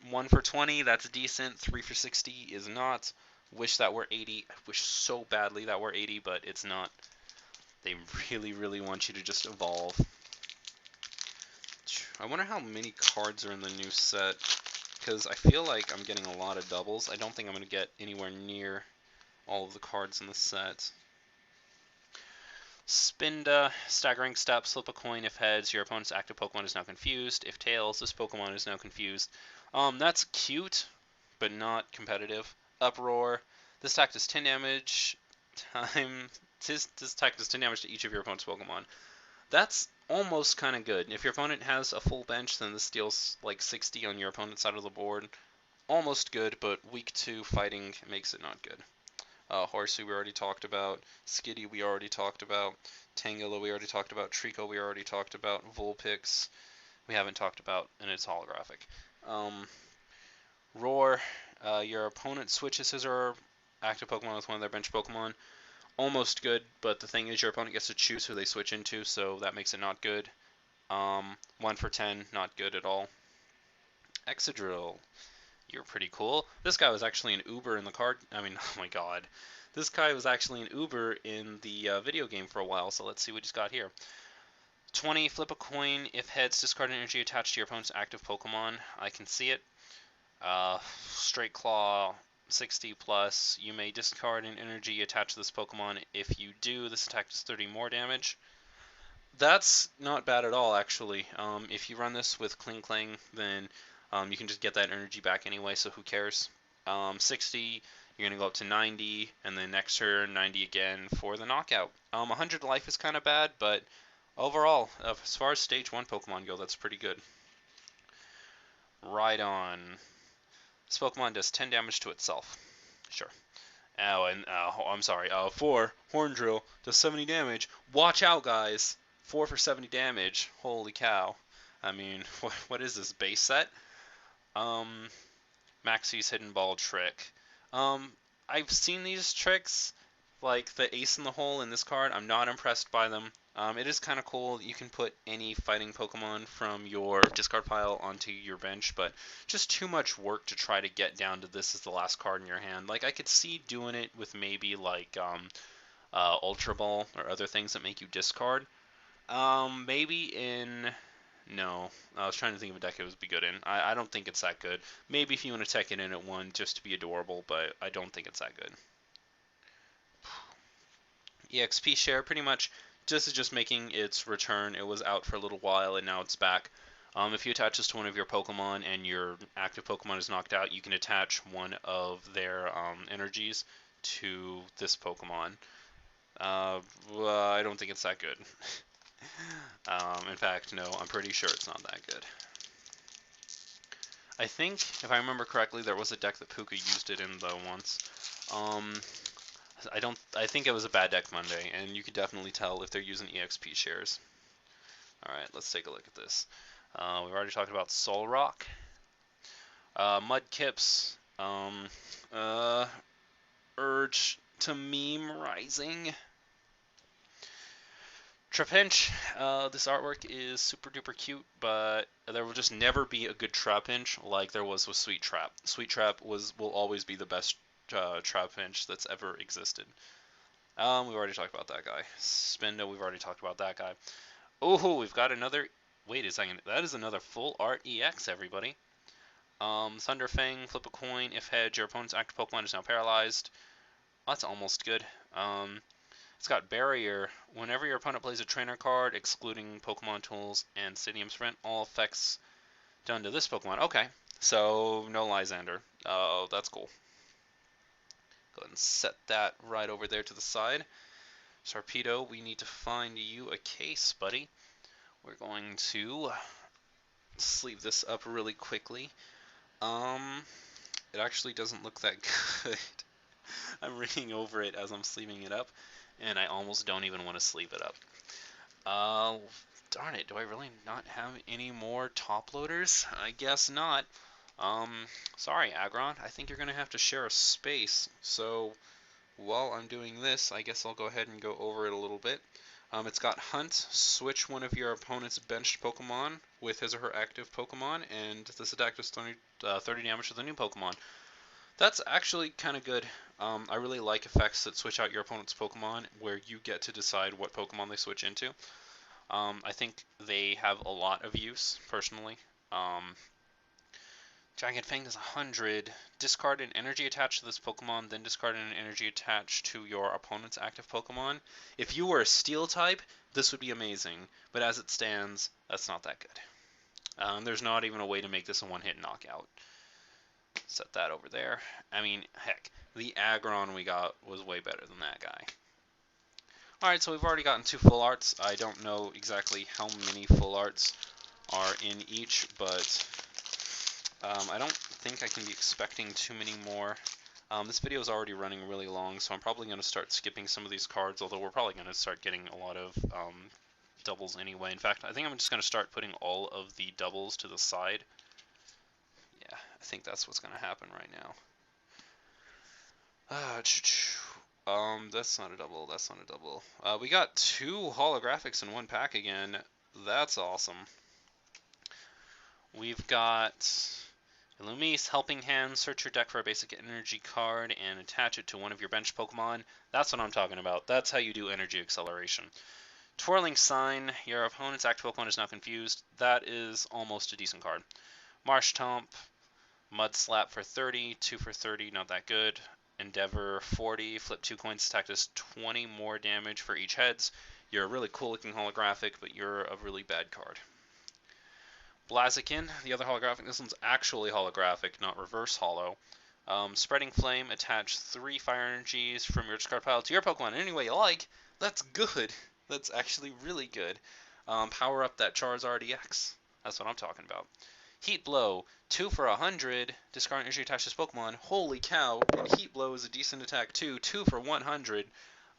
1 for 20, that's decent. 3 for 60 is not. Wish that were 80. I wish so badly that were 80, but it's not. They really, really want you to just evolve. I wonder how many cards are in the new set, because I feel like I'm getting a lot of doubles. I don't think I'm going to get anywhere near all of the cards in the set. Spinda, staggering step, flip a coin. If heads, your opponent's active Pokemon is now confused. If tails, this Pokemon is now confused. That's cute, but not competitive. Uproar, this attack does 10 damage. This attack does 10 damage to each of your opponent's Pokemon. That's almost kind of good. If your opponent has a full bench, then this deals like 60 on your opponent's side of the board. Almost good, but weak 2 fighting makes it not good. Horsey we already talked about. Skitty we already talked about. Tangela we already talked about. Trico we already talked about. Vulpix we haven't talked about, and it's holographic. Roar, your opponent switches his or active Pokemon with one of their bench Pokemon. Almost good, but the thing is your opponent gets to choose who they switch into, so that makes it not good. 1 for 10, not good at all. Excadrill, you're pretty cool. This guy was actually an Uber in the card. I mean, oh my god. This guy was actually an Uber in the video game for a while, so let's see what he's got here. 20, flip a coin. If heads, discard an energy attached to your opponent's active Pokemon. I can see it. Straight Claw, 60 plus. You may discard an energy attached to this Pokemon. If you do, this attack does 30 more damage. That's not bad at all, actually. If you run this with Kling Kling, then you can just get that energy back anyway, so who cares? 60, you're going to go up to 90, and then next turn, 90 again for the knockout. 100 life is kind of bad, but overall, as far as Stage 1 Pokemon go, that's pretty good. Rhydon. This Pokemon does 10 damage to itself. Sure. Oh, and I'm sorry. 4 Horn Drill does 70 damage. Watch out, guys! 4 for 70 damage. Holy cow! I mean, what is this base set? Maxie's Hidden Ball trick. I've seen these tricks, like the Ace in the Hole in this card. I'm not impressed by them. It is kind of cool. You can put any fighting Pokemon from your discard pile onto your bench, but just too much work to try to get down to this as the last card in your hand. Like, I could see doing it with maybe like Ultra Ball or other things that make you discard. Maybe in... No, I was trying to think of a deck it would be good in. I don't think it's that good. Maybe if you want to tech it in at 1 just to be adorable, but I don't think it's that good. EXP share, pretty much, this is just making its return. It was out for a little while, and now it's back. If you attach this to one of your Pokemon and your active Pokemon is knocked out, you can attach one of their energies to this Pokemon. Well, I don't think it's that good. In fact, no, I'm pretty sure it's not that good. I think, if I remember correctly, there was a deck that Puka used it in though once. I think it was a bad deck Monday, and you could definitely tell if they're using EXP shares. Alright, let's take a look at this. We've already talked about Solrock. Mudkips. Urge to Meme Rising. Trapinch, this artwork is super duper cute, but there will just never be a good Trapinch like there was with Sweet Trap. Sweet Trap will always be the best Trapinch that's ever existed. We've already talked about that guy. Spinda, we've already talked about that guy. Oh, we've got another... Wait a second, that is another full art EX, everybody. Thunderfang, flip a coin. If head, your opponent's active Pokemon is now paralyzed. That's almost good. It's got Barrier. Whenever your opponent plays a trainer card, excluding Pokemon Tools and Stadium Sprint, all effects done to this Pokemon. Okay, so no Lysander. Oh, that's cool. Go ahead and set that right over there to the side. Sarpedo, we need to find you a case, buddy. We're going to sleeve this up really quickly. It actually doesn't look that good. I'm reading over it as I'm sleeving it up, and I almost don't even want to sleeve it up. Darn it, do I really not have any more top loaders? I guess not. Sorry, Aggron, I think you're going to have to share a space, so while I'm doing this, I guess I'll go ahead and go over it a little bit. It's got Hunt, switch one of your opponent's benched Pokemon with his or her active Pokemon, and this attack does 30 damage to the new Pokemon. That's actually kind of good. I really like effects that switch out your opponent's Pokemon, where you get to decide what Pokemon they switch into. I think they have a lot of use, personally. Um, Jagged Fang does 100. Discard an energy attached to this Pokemon, then discard an energy attached to your opponent's active Pokemon. If you were a Steel type, this would be amazing, but as it stands, that's not that good. There's not even a way to make this a one-hit knockout. Set that over there. I mean, heck, the Aggron we got was way better than that guy. Alright, so we've already gotten 2 full arts. I don't know exactly how many full arts are in each, but I don't think I can be expecting too many more. This video is already running really long, so I'm probably going to start skipping some of these cards, although we're probably going to start getting a lot of doubles anyway. In fact, I think I'm just going to start putting all of the doubles to the side. Yeah, I think that's what's going to happen right now. That's not a double, that's not a double. We got 2 holographics in one pack again. That's awesome. We've got Illumise, Helping Hand. Search your deck for a basic energy card and attach it to one of your bench Pokemon. That's what I'm talking about. That's how you do energy acceleration. Twirling Sign. Your opponent's active Pokemon is now confused. That is almost a decent card. Marshtomp. Mud Slap for 30. 2 for 30, not that good. Endeavor 40. Flip 2 coins, attack does 20 more damage for each heads. You're a really cool looking holographic, but you're a really bad card. Blaziken, the other holographic. This one's actually holographic, not reverse holo. Spreading Flame, attach 3 fire energies from your discard pile to your Pokemon in any way you like. That's good. That's actually really good. Power up that Charizard EX. That's what I'm talking about. Heat Blow, 2 for 100. Discard energy attached to this Pokemon. Holy cow, and Heat Blow is a decent attack too. 2 for 100.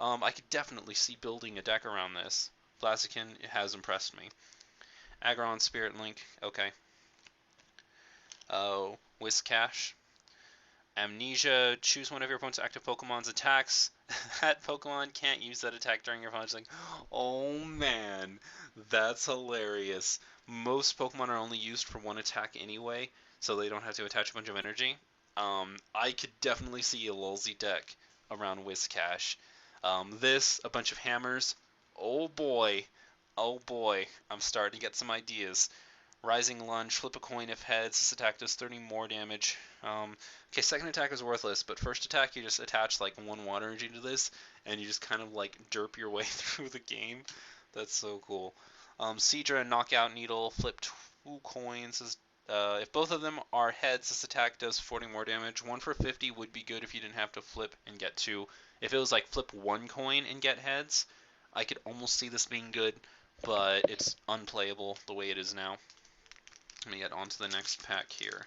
I could definitely see building a deck around this. Blaziken has impressed me. Aggron, Spirit Link, okay. Oh, Whiscash. Amnesia, choose one of your opponent's active Pokemon's attacks. That Pokemon can't use that attack during your opponent's like, oh man, that's hilarious. Most Pokemon are only used for one attack anyway, so they don't have to attach a bunch of energy. I could definitely see a Lulzy deck around Whiscash. A bunch of hammers. Oh boy, I'm starting to get some ideas. Rising Lunge, flip a coin if heads. This attack does 30 more damage. Okay, second attack is worthless, but first attack you just attach like 1 water energy to this, and you just kind of like derp your way through the game. That's so cool. Seadra, Knockout Needle, flip 2 coins. If both of them are heads, this attack does 40 more damage. 1 for 50 would be good if you didn't have to flip and get 2. If it was like flip 1 coin and get heads, I could almost see this being good, but it's unplayable the way it is now. Let me get on to the next pack here.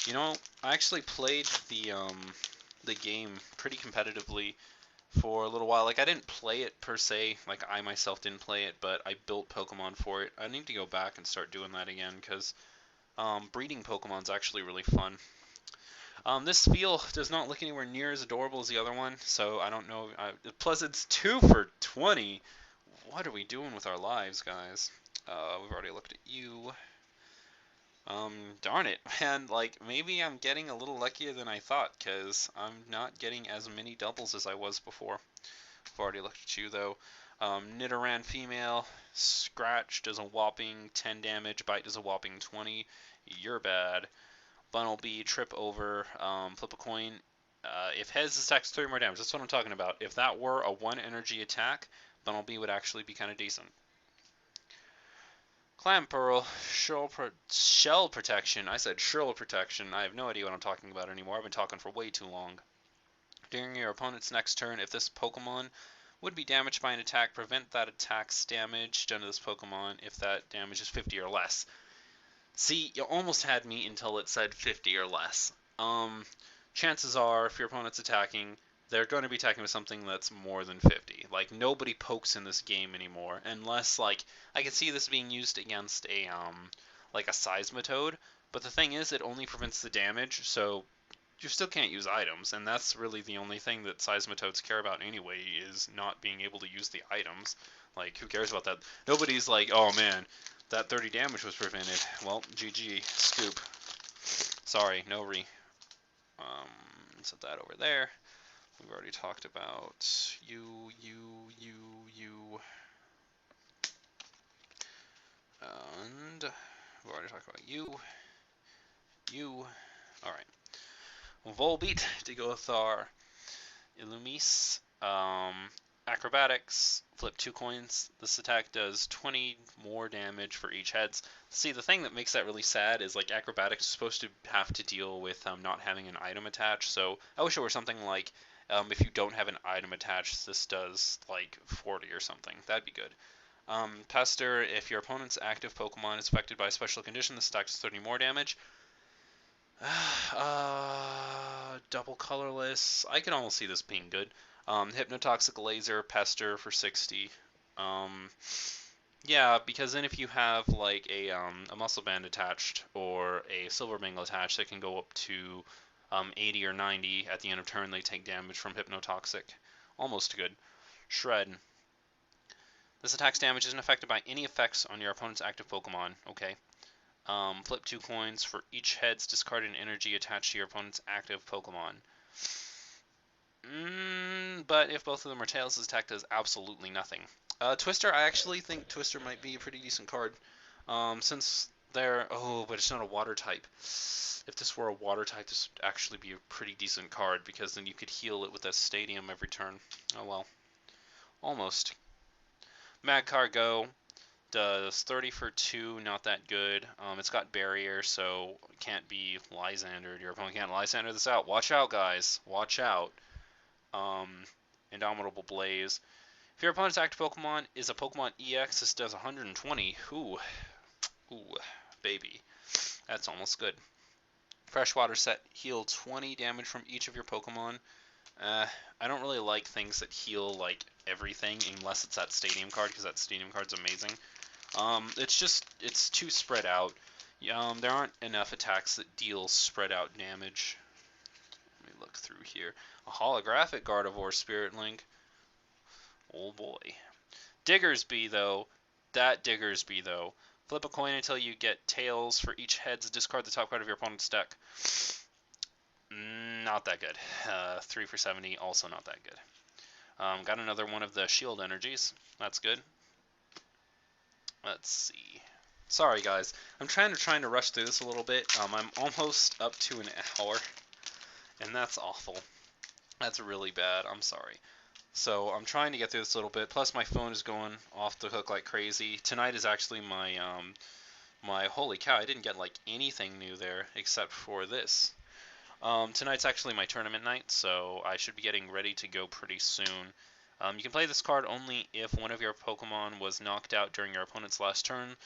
You know, I actually played the game pretty competitively for a little while. Like, I didn't play it per se, like I myself didn't play it, but I built Pokemon for it. I need to go back and start doing that again, because breeding Pokemon's actually really fun. This Feel does not look anywhere near as adorable as the other one, so I don't know. Plus, it's 2 for 20. What are we doing with our lives, guys? We've already looked at you. Darn it, man, like, maybe I'm getting a little luckier than I thought, because I'm not getting as many doubles as I was before. I've already looked at you, though. Nidoran Female, Scratch does a whopping 10 damage, Bite does a whopping 20. You're bad. Bunnelby, Trip Over, Flip a Coin. If heads, this attacks 30 more damage. That's what I'm talking about. If that were a 1 energy attack, Bunnelby would actually be kind of decent. Clamperl, Shell Protection. I said Shell Protection. I have no idea what I'm talking about anymore. I've been talking for way too long. During your opponent's next turn, if this Pokemon would be damaged by an attack, prevent that attack's damage done to this Pokemon if that damage is 50 or less. See, you almost had me until it said 50 or less. Chances are, if your opponent's attacking, they're going to be attacking with something that's more than 50. Like, nobody pokes in this game anymore, unless, like, I can see this being used against a, like a Seismitoad, but the thing is, it only prevents the damage, so you still can't use items, and that's really the only thing that Seismitoads care about anyway, is not being able to use the items. Like, who cares about that? Nobody's like, oh man, that 30 damage was prevented. Well, GG, scoop. Sorry, no re. Um, set that over there. We've already talked about you. And we've already talked about you. Alright. Volbeat to go with our Illumise. Acrobatics, flip 2 coins. This attack does 20 more damage for each heads. See, the thing that makes that really sad is like Acrobatics is supposed to have to deal with not having an item attached. So I wish it were something like if you don't have an item attached, this does like 40 or something. That'd be good. Pester, if your opponent's active Pokemon is affected by a special condition, this attack does 30 more damage. Double colorless. I can almost see this being good. Hypnotoxic Laser, Pester for 60. Yeah, because then if you have like a Muscle Band attached or a Silver Bangle attached, it can go up to 80 or 90 at the end of turn. They take damage from Hypnotoxic. Almost good. Shred. This attack's damage isn't affected by any effects on your opponent's active Pokemon. Okay. Flip 2 coins for each head's discarded energy attached to your opponent's active Pokemon. But if both of them are tails, this attack does absolutely nothing. Twister, I actually think Twister might be a pretty decent card. Since they're... Oh, but it's not a water type. If this were a water type, this would actually be a pretty decent card, because then you could heal it with a Stadium every turn. Oh well. Almost. Magcargo does 30 for 2, not that good. It's got Barrier, so it can't be Lysandered. Your opponent can't Lysander this out. Watch out, guys. Watch out. Indomitable Blaze. If your opponent's active Pokemon is a Pokemon EX, this does 120. Ooh, baby. That's almost good. Freshwater Set, heal 20 damage from each of your Pokemon. I don't really like things that heal like everything, unless it's that Stadium card, because that Stadium card's amazing. It's too spread out. There aren't enough attacks that deal spread out damage. Let me look through here. A holographic Gardevoir Spirit Link. Oh boy. Diggersby though. Flip a coin until you get tails for each heads. Discard the top card of your opponent's deck. Not that good. 3 for 70, also not that good. Got another one of the shield energies. That's good. Let's see. Sorry guys, I'm trying to rush through this a little bit. I'm almost up to an hour, and that's awful. That's really bad. I'm sorry. So I'm trying to get through this a little bit. Plus my phone is going off the hook like crazy. Tonight is actually my holy cow. I didn't get like anything new there except for this. Tonight's actually my tournament night, so I should be getting ready to go pretty soon. You can play this card only if one of your Pokemon was knocked out during your opponent's last turn.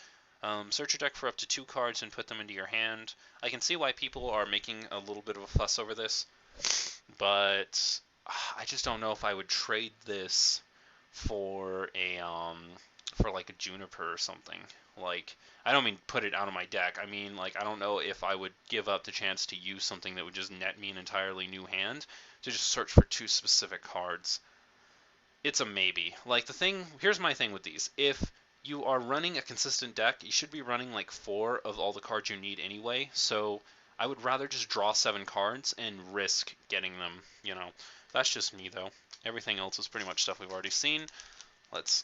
Search your deck for up to 2 cards and put them into your hand. I can see why people are making a little bit of a fuss over this, but I just don't know if I would trade this for like a Juniper or something. Like, I don't mean put it out of my deck. I mean, like, I don't know if I would give up the chance to use something that would just net me an entirely new hand to just search for 2 specific cards. It's a maybe. Like, here's my thing with these. If you are running a consistent deck, you should be running like 4 of all the cards you need anyway. So I would rather just draw 7 cards and risk getting them, you know. That's just me, though. Everything else is pretty much stuff we've already seen. Let's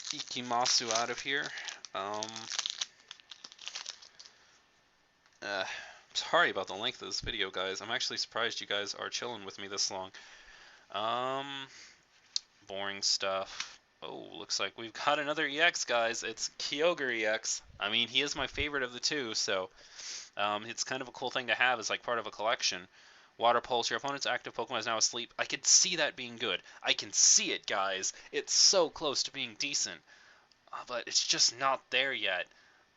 Ikimasu out of here. Sorry about the length of this video, guys. I'm actually surprised you guys are chilling with me this long. Boring stuff. Oh, looks like we've got another EX, guys. It's Kyogre EX. I mean, he is my favorite of the 2, so it's kind of a cool thing to have as like part of a collection. Water Pulse, your opponent's active Pokemon is now asleep. I could see that being good. I can see it, guys. It's so close to being decent. But it's just not there yet.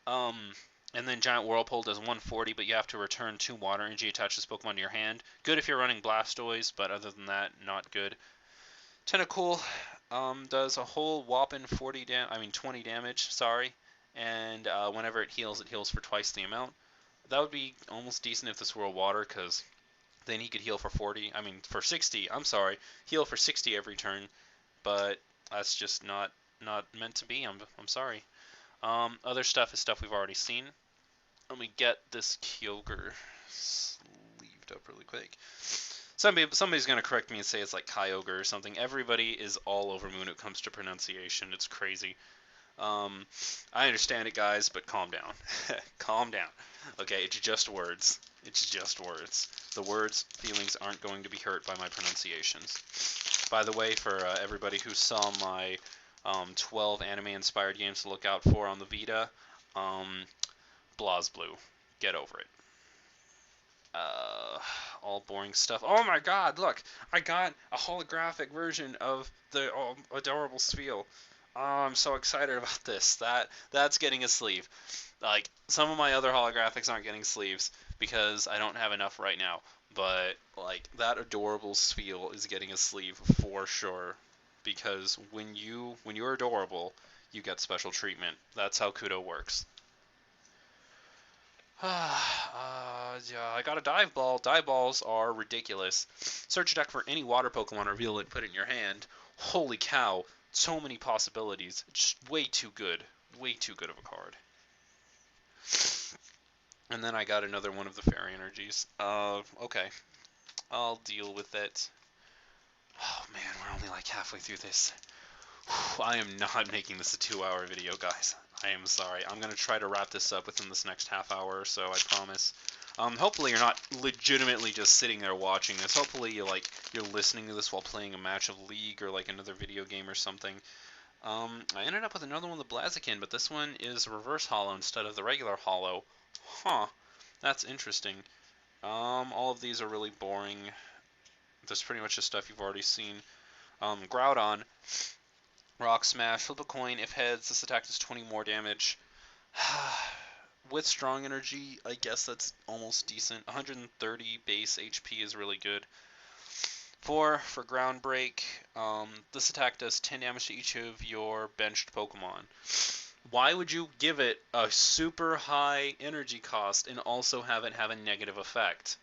And then Giant Whirlpool does 140, but you have to return 2 water energy attached to this Pokemon to your hand. Good if you're running Blastoise, but other than that, not good. Tentacool does a whole whopping 20 damage, sorry. And whenever it heals for twice the amount. That would be almost decent if this were a water, because then he could heal for 40. I mean, for 60. I'm sorry, heal for 60 every turn. But that's just not meant to be. I'm sorry. Other stuff is stuff we've already seen. Let me get this Kyogre sleeved up really quick. Somebody's gonna correct me and say it's like Kyogre or something. Everybody is all over me when it comes to pronunciation. It's crazy. I understand it, guys, but calm down. Calm down. Okay, it's just words. It's just words. The words' feelings aren't going to be hurt by my pronunciations. By the way, for everybody who saw my 12 anime-inspired games to look out for on the Vita, BlazBlue. Get over it. All boring stuff. Oh my god, look! I got a holographic version of the adorable Spheal. Oh, I'm so excited about this. That's getting a sleeve. Like, some of my other holographics aren't getting sleeves because I don't have enough right now. But, like, that adorable Spheal is getting a sleeve for sure. Because when you're adorable, you get special treatment. That's how Kudo works. Yeah, I got a dive ball. Dive balls are ridiculous. Search a deck for any water Pokemon, reveal it, put it in your hand. Holy cow, so many possibilities. Just way too good. Way too good of a card. And then I got another one of the Fairy Energies. Okay. I'll deal with it. Oh man, we're only like halfway through this. I am not making this a 2-hour video, guys. I am sorry. I'm going to try to wrap this up within this next half hour or so, I promise. Hopefully you're not legitimately just sitting there watching this. Hopefully you're listening to this while playing a match of League or like another video game or something. I ended up with another one of the Blaziken, but this one is reverse hollow instead of the regular hollow. Huh. That's interesting. All of these are really boring. That's pretty much the stuff you've already seen. Groudon. Rock Smash, flip a coin. If heads, this attack does 20 more damage. With strong energy, I guess that's almost decent. 130 base HP is really good. 4 for Ground Break. This attack does 10 damage to each of your benched Pokemon. Why would you give it a super high energy cost and also have it have a negative effect?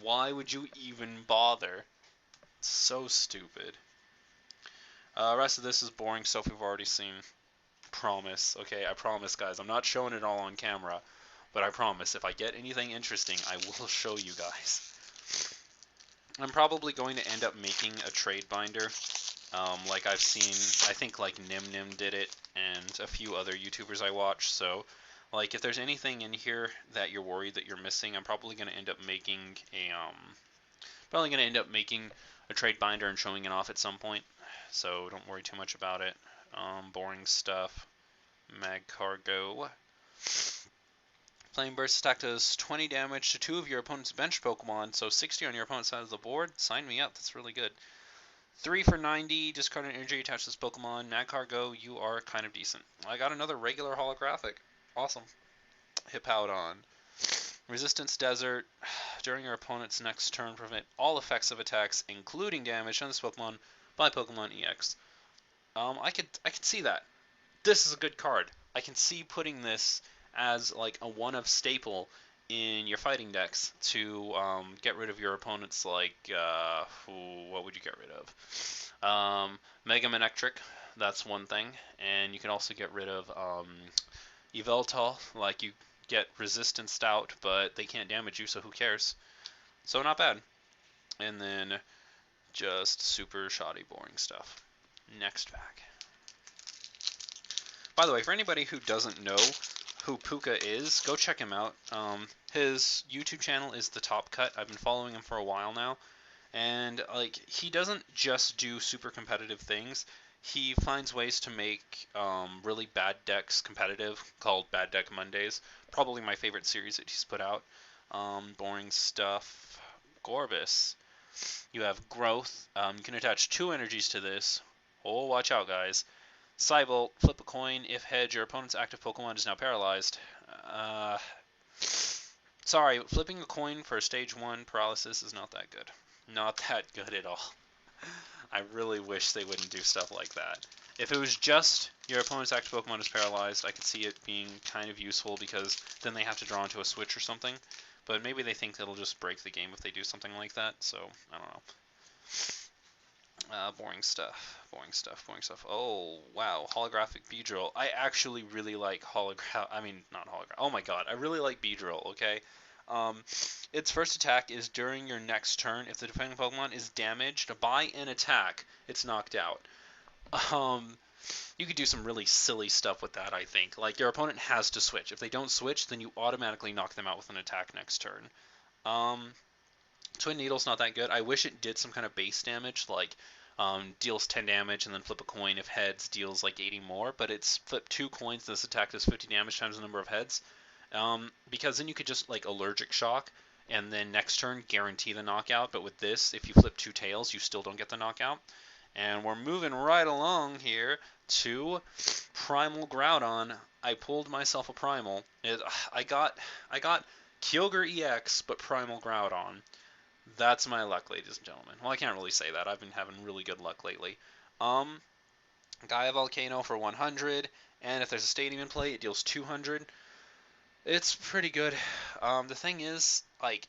Why would you even bother? It's so stupid. Rest of this is boring stuff we've already seen. Promise. Okay, I promise, guys. I'm not showing it all on camera, but I promise if I get anything interesting, I will show you guys. I'm probably going to end up making a trade binder. Like I've seen, I think like Nim Nim did it, and a few other YouTubers I watch. So, like, if there's anything in here that you're worried that you're missing, I'm probably going to end up making a trade binder and showing it off at some point. So don't worry too much about it. Boring stuff. Magcargo. Flame Burst attack does 20 damage to 2 of your opponent's bench Pokemon, so 60 on your opponent's side of the board. Sign me up, that's really good. 3 for 90, discard an energy attached to this Pokemon. Magcargo, you are kind of decent. I got another regular holographic. Awesome. Hippowdon. Resistance Desert. During your opponent's next turn, prevent all effects of attacks, including damage on this Pokemon, by Pokemon EX. I could see that. This is a good card. I can see putting this as like a one-of staple in your fighting decks to get rid of your opponent's like what would you get rid of? Mega Manectric, that's one thing, and you can also get rid of Yveltal. Like you get Resistance out, but they can't damage you, so who cares? So not bad. And then just super shoddy, boring stuff. Next pack. By the way, for anybody who doesn't know who Puka is, go check him out. His YouTube channel is The Top Cut. I've been following him for a while now, and like he doesn't just do super competitive things. He finds ways to make really bad decks competitive, called Bad Deck Mondays. Probably my favorite series that he's put out. Boring stuff. Gorbis. You have Growth. You can attach 2 energies to this. Oh, watch out, guys. Cybolt, flip a coin. If hedge, your opponent's active Pokemon is now paralyzed. Sorry, flipping a coin for stage 1 paralysis is not that good. Not that good at all. I really wish they wouldn't do stuff like that. If it was just your opponent's active Pokemon is paralyzed, I could see it being kind of useful because then they have to draw into a switch or something. But maybe they think it'll just break the game if they do something like that, so I don't know. Boring stuff, boring stuff, boring stuff. Oh, wow, holographic Beedrill. I actually really like not hologram. Oh my god, I really like Beedrill, okay? Um, its first attack is during your next turn. If the defending Pokemon is damaged by an attack, it's knocked out. Um, you could do some really silly stuff with that, I think. Like, your opponent has to switch. If they don't switch, then you automatically knock them out with an attack next turn. Um, Twin Needle's not that good. I wish it did some kind of base damage, like deals 10 damage and then flip a coin. If heads, deals like 80 more. But it's flip 2 coins. This attack does 50 damage times the number of heads. Because then you could just like allergic shock and then next turn guarantee the knockout. But with this, if you flip 2 tails, you still don't get the knockout. And we're moving right along here to Primal Groudon. I pulled myself a Primal. I got Kyogre EX, but Primal Groudon. That's my luck, ladies and gentlemen. Well, I can't really say that. I've been having really good luck lately. Gaia Volcano for 100, and if there's a stadium in play, it deals 200. It's pretty good. The thing is, like,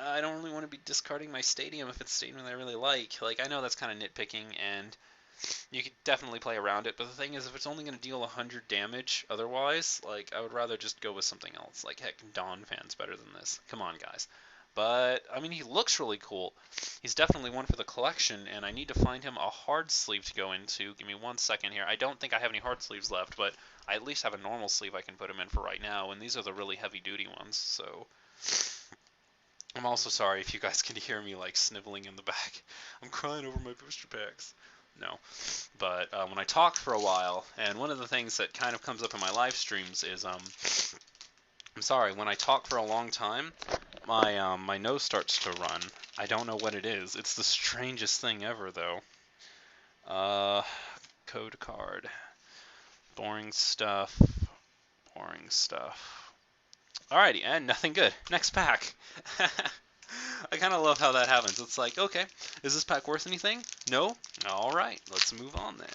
I don't really want to be discarding my stadium if it's a stadium that I really like. Like, I know that's kind of nitpicking, and you could definitely play around it, but the thing is, if it's only going to deal 100 damage otherwise, like, I would rather just go with something else. Like, heck, Dawn Fan's better than this. Come on, guys. But, I mean, he looks really cool. He's definitely one for the collection, and I need to find him a hard sleeve to go into. Give me 1 second here. I don't think I have any hard sleeves left, but I at least have a normal sleeve I can put him in for right now, and these are the really heavy-duty ones, so... I'm also sorry if you guys can hear me, like, sniveling in the back. I'm crying over my booster packs. No. But when I talk for a while, and one of the things that kind of comes up in my live streams is, I'm sorry, when I talk for a long time, my nose starts to run. I don't know what it is. It's the strangest thing ever, though. Code card. Boring stuff. Boring stuff. Alrighty, and nothing good. Next pack. I kind of love how that happens. It's like, okay, is this pack worth anything? No? Alright, let's move on then.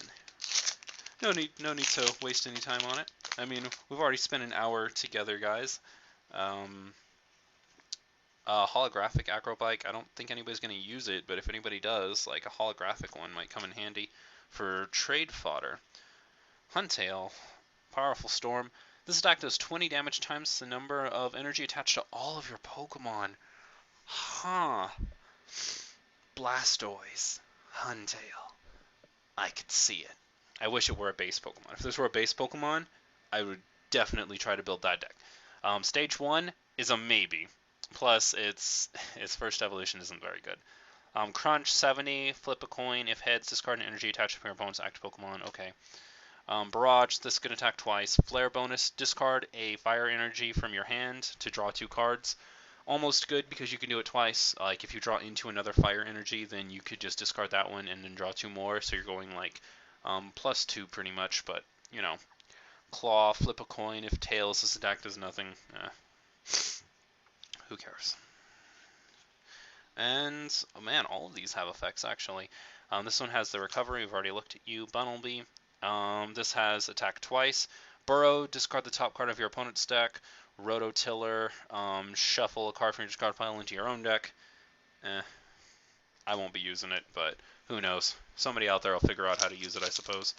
No need to waste any time on it. I mean, we've already spent an hour together, guys. Holographic Acrobike, I don't think anybody's going to use it, but if anybody does, like a holographic one might come in handy for trade fodder. Huntail, Powerful Storm. This attack does 20 damage times the number of energy attached to all of your Pokemon. Huh. Blastoise, Huntail. I could see it. I wish it were a base Pokemon. If this were a base Pokemon, I would definitely try to build that deck. Stage 1 is a maybe. Plus, its first evolution isn't very good. Crunch, 70, flip a coin. If heads, discard an energy attached to your opponent's active Pokemon. Okay. Barrage, this can attack twice. Flare bonus, discard a fire energy from your hand to draw 2 cards. Almost good because you can do it twice. Like, if you draw into another fire energy, then you could just discard that one and then draw 2 more. So you're going, like, +2 pretty much, but, you know. Claw, flip a coin. If tails, this attack does nothing. Who cares? And, oh man, all of these have effects, actually. This one has the recovery. We've already looked at you. Bunnelby. This has attack twice. Burrow, discard the top card of your opponent's deck. Rototiller, shuffle a card from your discard pile into your own deck. I won't be using it, but who knows. Somebody out there will figure out how to use it, I suppose.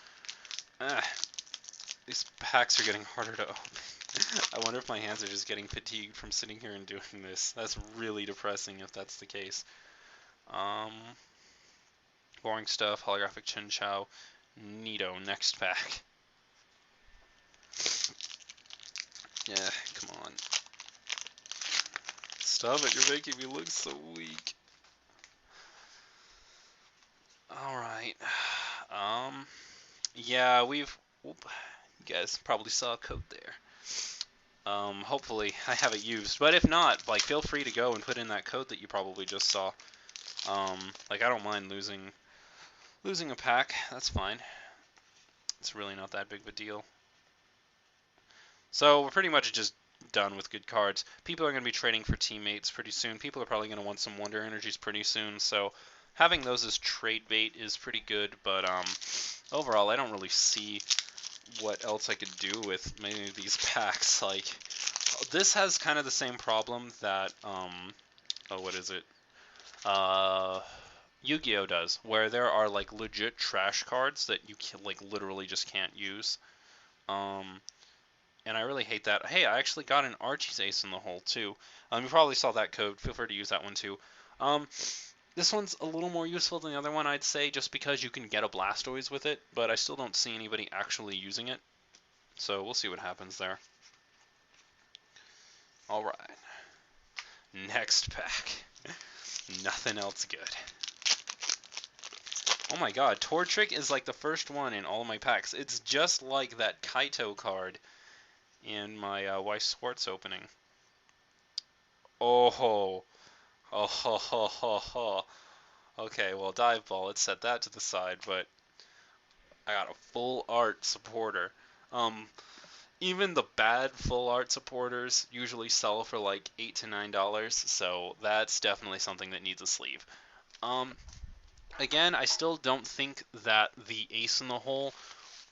These packs are getting harder to open. I wonder if my hands are just getting fatigued from sitting here and doing this. That's really depressing if that's the case. Boring stuff, holographic Chinchou. Neato, next pack. Yeah, come on. Stop it, you're making me look so weak. Alright. Yeah, you guys probably saw a code there. Hopefully I have it used, but if not, like, feel free to go and put in that code that you probably just saw. Like, I don't mind losing a pack, that's fine. It's really not that big of a deal. So we're pretty much just done with good cards. People are going to be trading for teammates pretty soon. People are probably going to want some Wonder Energies pretty soon, so having those as trade bait is pretty good, but overall I don't really see what else I could do with many of these packs. Like, This has kind of the same problem that oh, what is it? Yu-Gi-Oh does, where there are like legit trash cards that you can, like literally just can't use. Um, and I really hate that. Hey, I actually got an Archie's Ace in the hole too. You probably saw that code. Feel free to use that one too. This one's a little more useful than the other one, I'd say, just because you can get a Blastoise with it, but I still don't see anybody actually using it. So we'll see what happens there. All right. Next pack. Nothing else good. Oh my god, Tortrick is like the first one in all of my packs. It's just like that Kaito card in my Weiss Sports opening. Oh ho. Oh ho ho ho ho. Okay, well, Dive Ball, let's set that to the side, but I got a full art supporter. Um, Even the bad full art supporters usually sell for like $8 to $9, so that's definitely something that needs a sleeve. Um, Again, I still don't think that the Ace in the Hole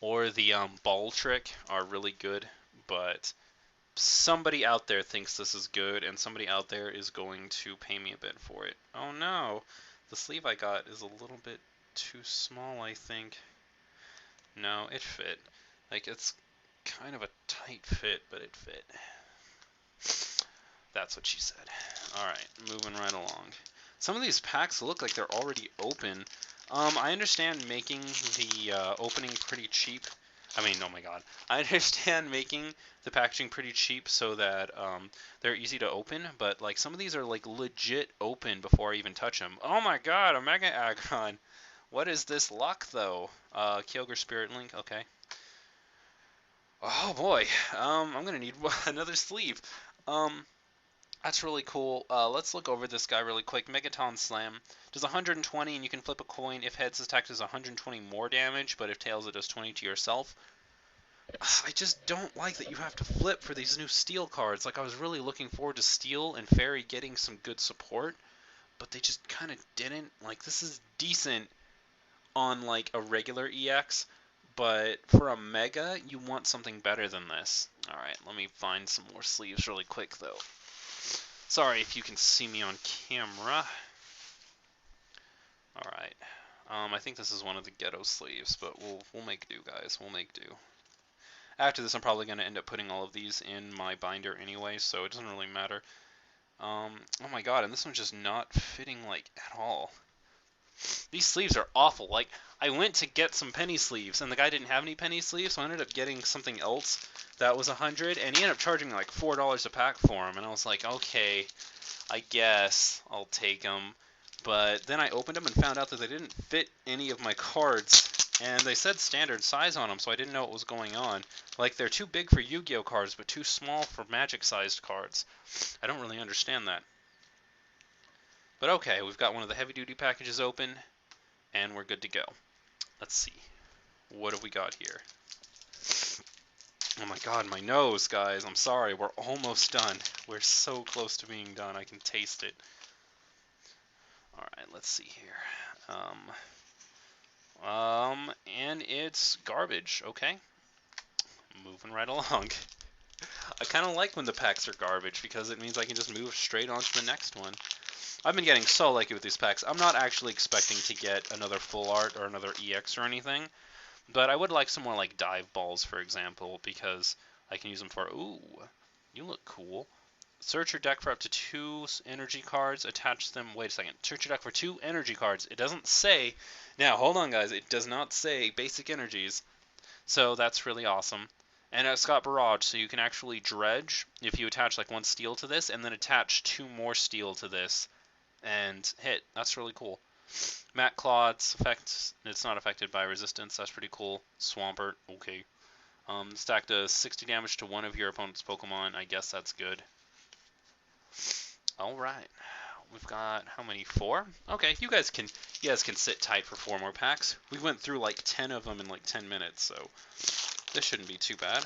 or the Ball Trick are really good, but somebody out there thinks this is good, and somebody out there is going to pay me a bit for it. Oh no, the sleeve I got is a little bit too small, I think. No, it fit. Like, it's kind of a tight fit, but it fit. That's what she said. Alright, moving right along. Some of these packs look like they're already open. I understand making the opening pretty cheap. I mean, oh my god. I understand making the packaging pretty cheap so that they're easy to open, but like some of these are like legit open before I even touch them. Oh my god, a Mega Aggron. What is this luck though? Kyogre Spirit Link, okay. Oh boy, I'm gonna need another sleeve. Um, that's really cool. Let's look over this guy really quick. Megaton Slam does 120, and you can flip a coin. If heads, attack does 120 more damage, but if tails, it does 20 to yourself. I just don't like that you have to flip for these new Steel cards. Like, I was really looking forward to Steel and Fairy getting some good support, but they just kind of didn't. Like, this is decent on, like, a regular EX, but for a Mega, you want something better than this. Alright, let me find some more sleeves really quick, though. Sorry if you can see me on camera. Alright. I think this is one of the ghetto sleeves, but we'll make do, guys. We'll make do. After this, I'm probably going to end up putting all of these in my binder anyway, so it doesn't really matter. Oh my god, and this one's just not fitting, like, at all. These sleeves are awful. Like, I went to get some penny sleeves, and the guy didn't have any penny sleeves, so I ended up getting something else that was 100, and he ended up charging me like $4 a pack for them, and I was like, okay, I guess I'll take them. But then I opened them and found out that they didn't fit any of my cards, and they said standard size on them, so I didn't know what was going on. Like, they're too big for Yu-Gi-Oh cards, but too small for Magic-sized cards. I don't really understand that. But okay, we've got one of the heavy-duty packages open, and we're good to go. Let's see. What have we got here? Oh my god, my nose, guys. I'm sorry, we're almost done. We're so close to being done. I can taste it. Alright, let's see here. And it's garbage, okay? Moving right along. I kind of like when the packs are garbage because it means I can just move straight on to the next one. I've been getting so lucky with these packs. I'm not actually expecting to get another full art or another EX or anything, but I would like some more like dive balls, for example, because I can use them for, ooh, you look cool. Search your deck for up to 2 energy cards, attach them, wait a second, search your deck for 2 energy cards. It doesn't say, now hold on guys, it does not say basic energies, so that's really awesome. And it's got barrage, so you can actually dredge if you attach like 1 steel to this, and then attach 2 more steel to this, and hit. That's really cool. Matt Claw's effect, it's not affected by resistance, that's pretty cool. Swampert, okay. Stack does 60 damage to one of your opponent's Pokemon, I guess that's good. Alright, we've got, how many, 4? Okay, you guys can sit tight for 4 more packs. We went through like 10 of them in like 10 minutes, so this shouldn't be too bad.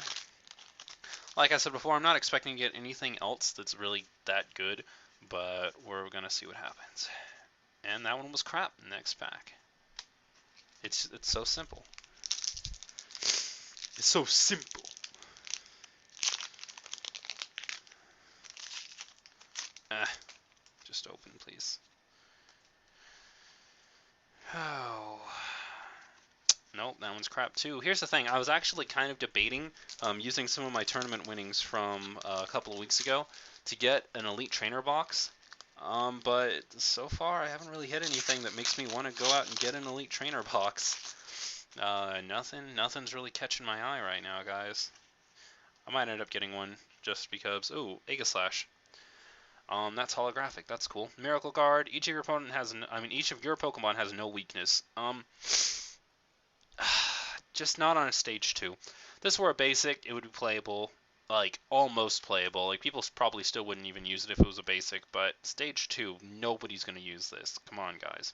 Like I said before, I'm not expecting to get anything else that's really that good, but we're going to see what happens. And that one was crap. Next pack. It's so simple. It's so simple. just open, please. Oh. Nope, that one's crap too. Here's the thing, I was actually kind of debating using some of my tournament winnings from a couple of weeks ago to get an Elite Trainer box. But so far I haven't really hit anything that makes me want to go out and get an Elite Trainer box. Nothing's really catching my eye right now, guys. I might end up getting one just because. Ooh, Aegislash. That's holographic. That's cool. Miracle Guard. Each of your opponent has, each of your Pokemon has no weakness. Just not on a stage 2. This were a basic, it would be playable, like almost playable. Like people probably still wouldn't even use it if it was a basic, but stage 2, nobody's gonna use this. Come on, guys.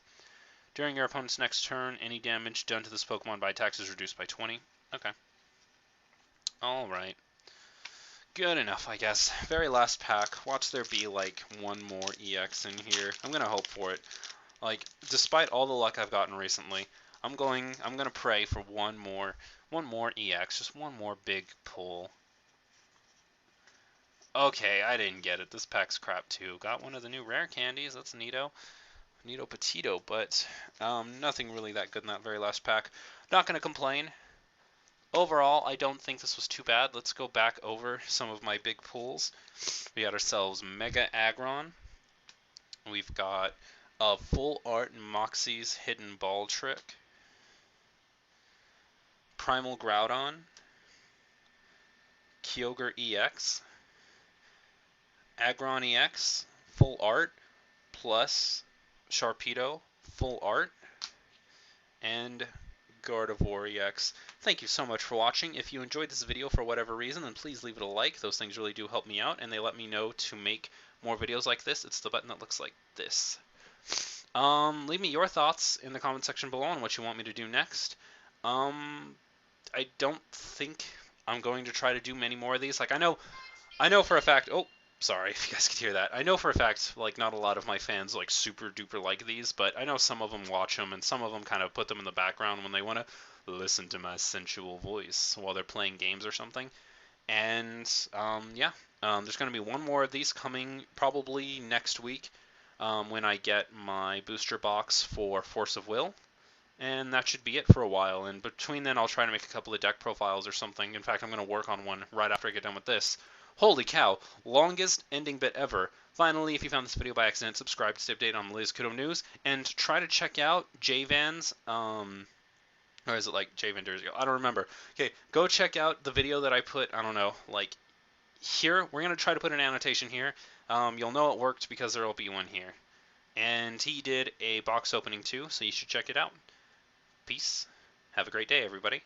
During your opponent's next turn, any damage done to this Pokemon by attacks is reduced by 20. Okay. Alright. Good enough, I guess. Very last pack. Watch there be like one more EX in here. I'm gonna hope for it. Like, despite all the luck I've gotten recently, I'm gonna pray for one more EX, just one more big pull. Okay, I didn't get it. This pack's crap too. Got one of the new rare candies. That's neato. Neato Petito, but nothing really that good in that very last pack. Not gonna complain. Overall, I don't think this was too bad. Let's go back over some of my big pulls. We got ourselves Mega Aggron. We've got Full Art Moxie's Hidden Ball Trick. Primal Groudon. Kyogre EX. Aggron EX. Full Art. Plus Sharpedo. Full Art. And Gardevoir EX. Thank you so much for watching. If you enjoyed this video for whatever reason, then please leave it a like. Those things really do help me out, and they let me know to make more videos like this. It's the button that looks like this. Leave me your thoughts in the comment section below on what you want me to do next. I don't think I'm going to try to do many more of these. Like, I know for a fact. Oh, sorry if you guys could hear that. I know for a fact, like, not a lot of my fans like super duper like these, but I know some of them watch them, and some of them kind of put them in the background when they want to listen to my sensual voice while they're playing games or something. And yeah, there's going to be one more of these coming probably next week when I get my booster box for Force of Will. And that should be it for a while. And between then, I'll try to make a couple of deck profiles or something. In fact, I'm going to work on one right after I get done with this. Holy cow, longest ending bit ever. Finally, if you found this video by accident, subscribe to stay updated on the latest Kudo news. And try to check out J-Van's, or is it like J-Van Dersio? I don't remember. Okay, go check out the video that I put, I don't know, like here. We're going to try to put an annotation here. You'll know it worked because there will be one here. And he did a box opening too, so you should check it out. Peace. Have a great day, everybody.